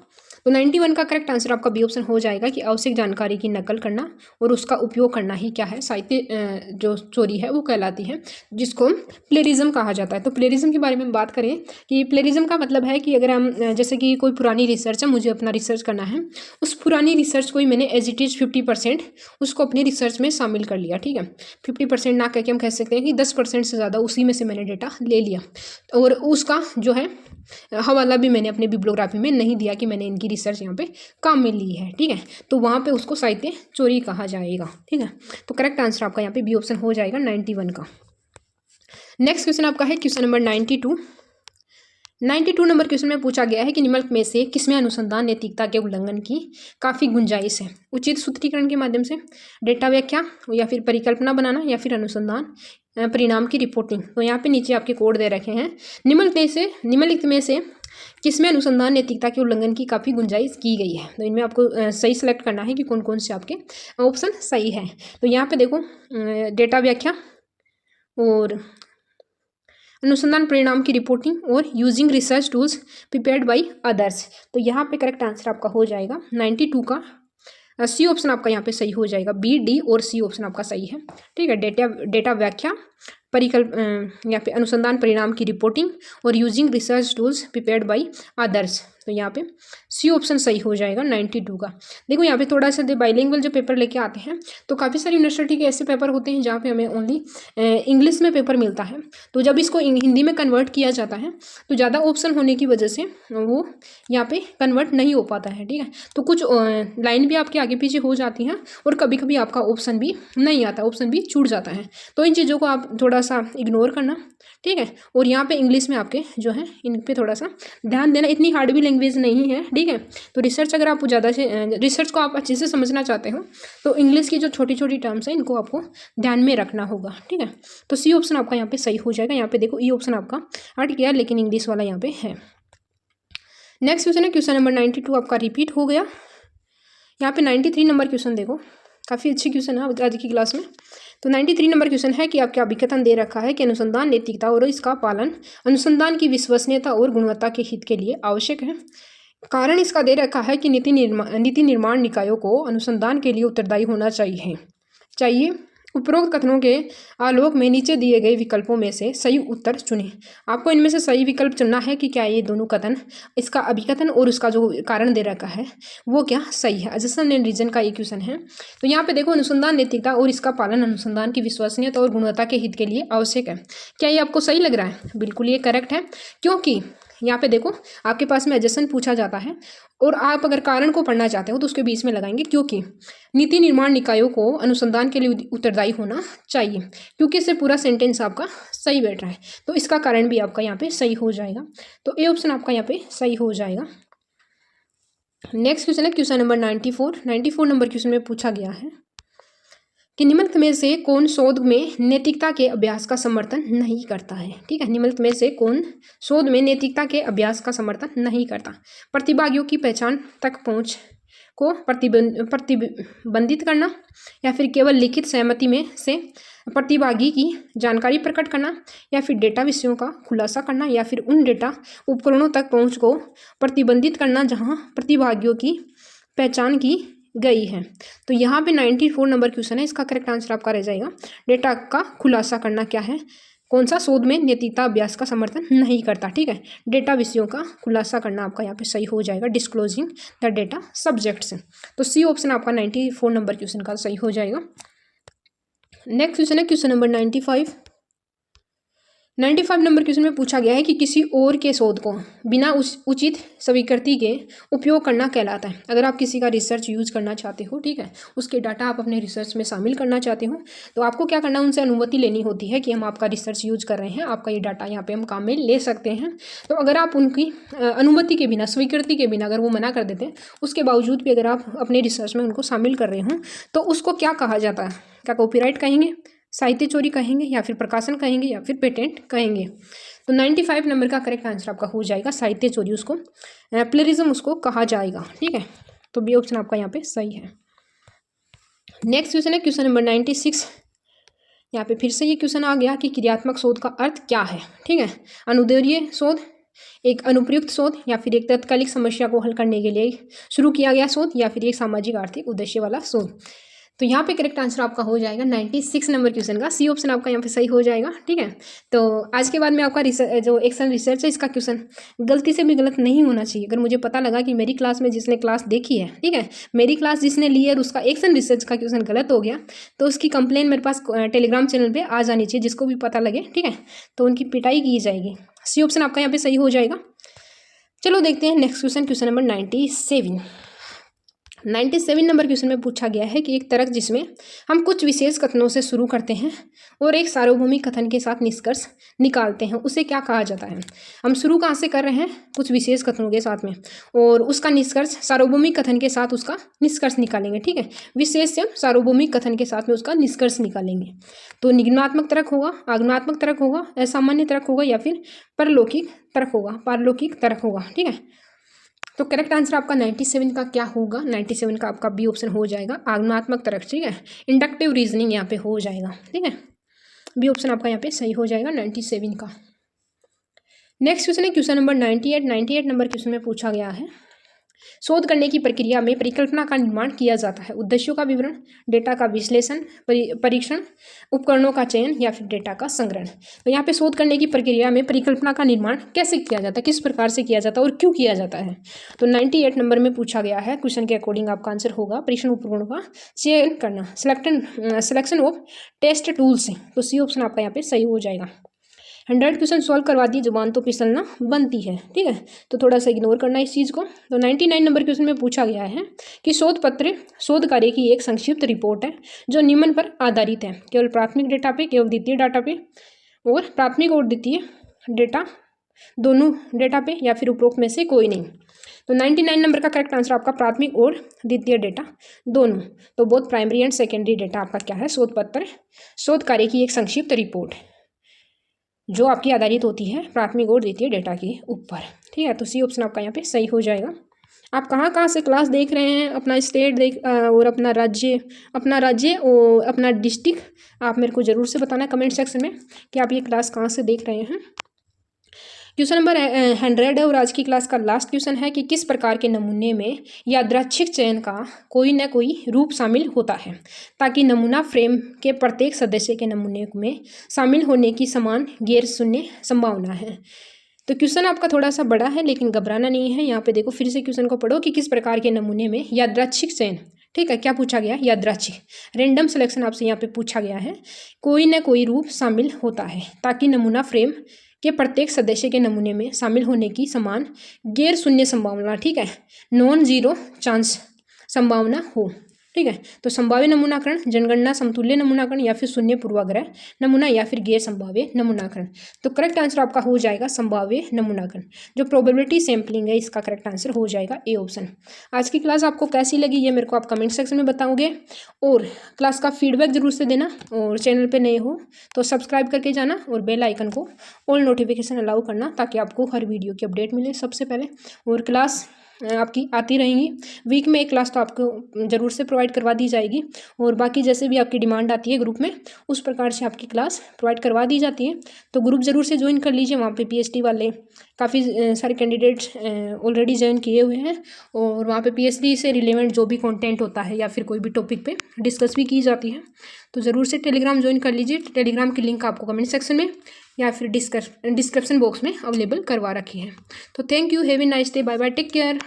तो 91 का करेक्ट आंसर आपका बी ऑप्शन हो जाएगा कि आवश्यक जानकारी की नकल करना और उसका उपयोग करना ही क्या है, साहित्य जो चोरी है वो कहलाती है, जिसको प्लेरिज्म कहा जाता है। तो प्लेरिज्म के बारे में बात करें कि प्लेरिज्म का मतलब है कि अगर हम जैसे कि कोई पुरानी रिसर्च है, मुझे अपना रिसर्च करना है, उस पुरानी रिसर्च को ही मैंने एज इट इज़ 50% उसको अपनी रिसर्च में शामिल कर लिया, ठीक है। 50% ना करके हम कह सकते हैं कि 10% से ज़्यादा उसी में से मैंने डेटा ले लिया, और उसका जो है हवाला भी मैंने अपने बिब्लियोग्राफी में नहीं दिया कि मैंने इनकी रिसर्च यहाँ पे काम में ली है, ठीक है। तो वहाँ पे उसको साहित्य चोरी कहा जाएगा, ठीक है। तो करेक्ट आंसर आपका यहाँ पे बी ऑप्शन हो जाएगा 91 का। नेक्स्ट क्वेश्चन आपका है क्वेश्चन नंबर 92 नंबर क्वेश्चन में पूछा गया है कि निम्नलिखित में से किसमें अनुसंधान नैतिकता के उल्लंघन की काफ़ी गुंजाइश है? उचित सूत्रीकरण के माध्यम से, डेटा व्याख्या, या फिर परिकल्पना बनाना, या फिर अनुसंधान परिणाम की रिपोर्टिंग। तो यहाँ पे नीचे आपके कोड दे रखे हैं। निम्नलिखित में से किसमें अनुसंधान नैतिकता के उल्लंघन की काफ़ी गुंजाइश की गई है। तो इनमें आपको सही सेलेक्ट करना है कि कौन कौन से आपके ऑप्शन सही है। तो यहाँ पे देखो डेटा व्याख्या और अनुसंधान परिणाम की रिपोर्टिंग और using research tools prepared by others. तो यहाँ पे करेक्ट आंसर आपका हो जाएगा 92 का सी ऑप्शन आपका यहाँ पे सही हो जाएगा। बी, डी और सी ऑप्शन आपका सही है। ठीक है, डेटा व्याख्या, परिकल्प यहाँ पे अनुसंधान परिणाम की रिपोर्टिंग और using research tools prepared by others. तो यहाँ पे सी ऑप्शन सही हो जाएगा 92 का। देखो यहाँ पे थोड़ा सा बाइलिंगुअल जो पेपर लेके आते हैं, तो काफ़ी सारी यूनिवर्सिटी के ऐसे पेपर होते हैं जहाँ पे हमें ओनली इंग्लिश में पेपर मिलता है। तो जब इसको हिंदी में कन्वर्ट किया जाता है तो ज़्यादा ऑप्शन होने की वजह से वो यहाँ पे कन्वर्ट नहीं हो पाता है। ठीक है, तो कुछ लाइन भी आपके आगे पीछे हो जाती हैं और कभी कभी आपका ऑप्शन भी नहीं आता, ऑप्शन भी छूट जाता है। तो इन चीज़ों को आप थोड़ा सा इग्नोर करना। ठीक है, और यहाँ पे इंग्लिश में आपके जो है इन पे थोड़ा सा ध्यान देना, इतनी हार्ड भी लैंग्वेज नहीं है। ठीक है, तो रिसर्च अगर आप ज़्यादा से रिसर्च को आप अच्छे से समझना चाहते हो तो इंग्लिश की जो छोटी छोटी टर्म्स हैं इनको आपको ध्यान में रखना होगा। ठीक है, तो सी ऑप्शन आपका यहाँ पे सही हो जाएगा। यहाँ पे देखो ई ऑप्शन आपका हट गया लेकिन इंग्लिश वाला यहाँ पे है। नेक्स्ट क्वेश्चन है क्वेश्चन नंबर 92 आपका रिपीट हो गया। यहाँ पे 93 नंबर क्वेश्चन देखो, काफ़ी अच्छी क्वेश्चन है आज की क्लास में। तो 93 नंबर क्वेश्चन है कि आपके अभिकथन दे रखा है कि अनुसंधान नैतिकता और इसका पालन अनुसंधान की विश्वसनीयता और गुणवत्ता के हित के लिए आवश्यक है। कारण इसका दे रखा है कि नीति निर्माण निकायों को अनुसंधान के लिए उत्तरदायी होना चाहिए। उपरोक्त कथनों के आलोक में नीचे दिए गए विकल्पों में से सही उत्तर चुनें। आपको इनमें से सही विकल्प चुनना है कि क्या ये दोनों कथन, इसका अभिकथन और उसका जो कारण दे रखा है वो क्या सही है। अजसन एंड रीजन का ये क्वेश्चन है। तो यहाँ पे देखो अनुसंधान नैतिकता और इसका पालन अनुसंधान की विश्वसनीयता और गुणवत्ता के हित के लिए आवश्यक है। क्या ये आपको सही लग रहा है? बिल्कुल ये करेक्ट है, क्योंकि यहाँ पे देखो आपके पास में एडजस्टन पूछा जाता है और आप अगर कारण को पढ़ना चाहते हो तो उसके बीच में लगाएंगे क्योंकि नीति निर्माण निकायों को अनुसंधान के लिए उत्तरदायी होना चाहिए, क्योंकि इससे पूरा सेंटेंस आपका सही बैठ रहा है। तो इसका कारण भी आपका यहाँ पे सही हो जाएगा। तो ए ऑप्शन आपका यहाँ पे सही हो जाएगा। नेक्स्ट क्वेश्चन है क्वेश्चन नंबर 94 नंबर क्वेश्चन में पूछा गया है कि निम्नलिखित में से कौन शोध में नैतिकता के अभ्यास का समर्थन नहीं करता है। ठीक है, निम्नलिखित में से कौन शोध में नैतिकता के अभ्यास का समर्थन नहीं करता। प्रतिभागियों की पहचान तक पहुंच को प्रतिबंधित करना, या फिर केवल लिखित सहमति में से प्रतिभागी की जानकारी प्रकट करना, या फिर डेटा विषयों का खुलासा करना, या फिर उन डेटा उपकरणों तक पहुंच को प्रतिबंधित करना जहां प्रतिभागियों की पहचान की गई है। तो यहाँ पे 94 नंबर क्वेश्चन है, इसका करेक्ट आंसर आपका रह जाएगा डेटा का खुलासा करना। क्या है, कौन सा शोध में नैतिकता अभ्यास का समर्थन नहीं करता। ठीक है, डेटा विषयों का खुलासा करना आपका यहाँ पे सही हो जाएगा, डिस्क्लोजिंग द डेटा सब्जेक्ट्स। तो सी ऑप्शन आपका 94 नंबर क्वेश्चन का सही हो जाएगा। नेक्स्ट क्वेश्चन है क्वेश्चन नंबर 95 नंबर क्वेश्चन में पूछा गया है कि किसी और के शोध को बिना उचित स्वीकृति के उपयोग करना कहलाता है। अगर आप किसी का रिसर्च यूज करना चाहते हो, ठीक है, उसके डाटा आप अपने रिसर्च में शामिल करना चाहते हो, तो आपको क्या करना है, उनसे अनुमति लेनी होती है कि हम आपका रिसर्च यूज कर रहे हैं, आपका ये डाटा यहाँ पे हम काम में ले सकते हैं। तो अगर आप उनकी अनुमति के बिना, स्वीकृति के बिना अगर वो मना कर देते हैं, उसके बावजूद भी अगर आप अपने रिसर्च में उनको शामिल कर रहे हो तो उसको क्या कहा जाता है? क्या कॉपीराइट कहेंगे, साहित्य चोरी कहेंगे, या फिर प्रकाशन कहेंगे, या फिर पेटेंट कहेंगे। तो 95 नंबर का करेक्ट आंसर आपका हो जाएगा साहित्य चोरी, उसको प्लेरिज्म उसको कहा जाएगा। ठीक है, तो बी ऑप्शन आपका यहाँ पे सही है। नेक्स्ट क्वेश्चन है क्वेश्चन नंबर 96। यहाँ पे फिर से ये क्वेश्चन आ गया कि क्रियात्मक शोध का अर्थ क्या है। ठीक है, अनुदेर्य शोध, एक अनुप्रयुक्त शोध, या फिर एक तत्कालिक समस्या को हल करने के लिए शुरू किया गया शोध, या फिर एक सामाजिक आर्थिक उद्देश्य वाला शोध। तो यहाँ पे करेक्ट आंसर आपका हो जाएगा 96 नंबर क्वेश्चन का सी ऑप्शन आपका यहाँ पे सही हो जाएगा। ठीक है, तो आज के बाद में आपका जो एक्शन रिसर्च है, इसका क्वेश्चन गलती से भी गलत नहीं होना चाहिए। अगर मुझे पता लगा कि मेरी क्लास में जिसने क्लास देखी है, ठीक है, मेरी क्लास जिसने ली है और उसका एक्शन रिसर्च का क्वेश्चन गलत हो गया, तो उसकी कंप्लेन मेरे पास टेलीग्राम चैनल पर आ जानी चाहिए, जिसको भी पता लगे। ठीक है, तो उनकी पिटाई की जाएगी। सी ऑप्शन आपका यहाँ पे सही हो जाएगा। चलो देखते हैं next question, question number 97। 97 number question में पूछा गया है कि एक तर्क जिसमें हम कुछ विशेष कथनों से शुरू करते हैं और एक सार्वभौमिक कथन के साथ निष्कर्ष निकालते हैं, उसे क्या कहा जाता है। हम शुरू कहाँ से कर रहे हैं, कुछ विशेष कथनों के साथ में, और उसका निष्कर्ष सार्वभौमिक कथन के साथ उसका निष्कर्ष निकालेंगे। ठीक है, विशेष से सार्वभौमिक कथन के साथ में उसका निष्कर्ष निकालेंगे। तो निगमात्मक तर्क होगा, आगमनात्मक तर्क होगा, असामान्य तर्क होगा, या फिर परलौकिक तर्क होगा, पारलौकिक तर्क होगा। ठीक है, तो करेक्ट आंसर आपका 97 का क्या होगा, 97 का आपका बी ऑप्शन हो जाएगा, आगमनात्मक तर्क। ठीक है, इंडक्टिव रीजनिंग यहाँ पे हो जाएगा। ठीक है, बी ऑप्शन आपका यहाँ पे सही हो जाएगा 97 का। नेक्स्ट क्वेश्चन है क्वेश्चन नंबर 98 नंबर क्वेश्चन में पूछा गया है, शोध करने की प्रक्रिया में परिकल्पना का निर्माण किया जाता है। उद्देश्यों का विवरण, डेटा का विश्लेषण, परीक्षण, उपकरणों का चयन, या फिर डेटा का संग्रहण। तो यहाँ पे शोध करने की प्रक्रिया में परिकल्पना का निर्माण कैसे किया जाता है, किस प्रकार से किया जाता है और क्यों किया जाता है। तो 98 नंबर में पूछा गया है, क्वेश्चन के अकॉर्डिंग आपका आंसर होगा परीक्षण उपकरणों का चयन करना, सिलेक्शन ऑफ टेस्ट टूल्स। तो सी ऑप्शन आपका यहाँ पे सही हो जाएगा। 100 क्वेश्चन सॉल्व करवा दिए, जुबान तो फिसलना बनती है। ठीक है, तो थोड़ा सा इग्नोर करना इस चीज़ को। तो 99 नंबर क्वेश्चन में पूछा गया है कि शोध पत्र शोध कार्य की एक संक्षिप्त रिपोर्ट है जो निम्न पर आधारित है, केवल प्राथमिक डेटा पे, केवल द्वितीय डाटा पे, और प्राथमिक और द्वितीय डेटा दोनों डेटा पे, या फिर उपरोक्त में से कोई नहीं। तो 99 नंबर का करेक्ट आंसर आपका प्राथमिक और द्वितीय डेटा दोनों। तो both primary and secondary data आपका क्या है, शोध पत्र शोध कार्य की एक संक्षिप्त रिपोर्ट जो आपकी आधारित होती है प्राथमिक और द्वितीय डेटा के ऊपर। ठीक है, तो सी ऑप्शन आपका यहाँ पे सही हो जाएगा। आप कहाँ से क्लास देख रहे हैं, अपना स्टेट और अपना राज्य और अपना डिस्ट्रिक्ट आप मेरे को ज़रूर से बताना कमेंट सेक्शन में कि आप ये क्लास कहाँ से देख रहे हैं। क्वेश्चन नंबर 100 है और आज की क्लास का लास्ट क्वेश्चन है कि किस प्रकार के नमूने में यादृच्छिक चयन का कोई न कोई रूप शामिल होता है ताकि नमूना फ्रेम के प्रत्येक सदस्य के नमूने में शामिल होने की समान गैर शून्य संभावना है। तो क्वेश्चन आपका थोड़ा सा बड़ा है लेकिन घबराना नहीं है। यहाँ पे देखो, फिर से क्वेश्चन को पढ़ो कि किस प्रकार के नमूने में यादृच्छिक चयन, ठीक है, क्या पूछा गया, यादृच्छिक रैंडम सिलेक्शन आपसे यहाँ पे पूछा गया है, कोई न कोई रूप शामिल होता है ताकि नमूना फ्रेम के प्रत्येक सदस्य के नमूने में शामिल होने की समान गैर शून्य संभावना, ठीक है, नॉन जीरो चांस संभावना हो। ठीक है, तो संभाव्य नमूनाकरण, जनगणना, समतुल्य नमूनाकरण, या फिर शून्य पूर्वाग्रह नमूना, या फिर गैर संभाव्य नमूनाकरण। तो करेक्ट आंसर आपका हो जाएगा संभाव्य नमूनाकरण, जो प्रोबेबिलिटी सैंपलिंग है इसका करेक्ट आंसर हो जाएगा ए ऑप्शन। आज की क्लास आपको कैसी लगी ये मेरे को आप कमेंट सेक्शन में बताओगे, और क्लास का फीडबैक जरूर से देना, और चैनल पर नए हो तो सब्सक्राइब करके जाना और बेल आइकन को ऑल नोटिफिकेशन अलाउ करना ताकि आपको हर वीडियो की अपडेट मिले सबसे पहले। और क्लास आपकी आती रहेंगी, वीक में एक क्लास तो आपको ज़रूर से प्रोवाइड करवा दी जाएगी, और बाकी जैसे भी आपकी डिमांड आती है ग्रुप में उस प्रकार से आपकी क्लास प्रोवाइड करवा दी जाती है। तो ग्रुप ज़रूर से ज्वाइन कर लीजिए, वहाँ पे पीएचडी वाले काफ़ी सारे कैंडिडेट्स ऑलरेडी ज्वाइन किए हुए हैं, और वहाँ पे पीएचडी से रिलेवेंट जो भी कंटेंट होता है या फिर कोई भी टॉपिक पे डिस्कस भी की जाती है। तो ज़रूर से टेलीग्राम ज्वाइन कर लीजिए। टेलीग्राम की लिंक आपको कमेंट सेक्शन में या फिर डिस्क्रिप्शन बॉक्स में अवेलेबल करवा रखी है। तो thank you, have a nice day, bye bye, take care.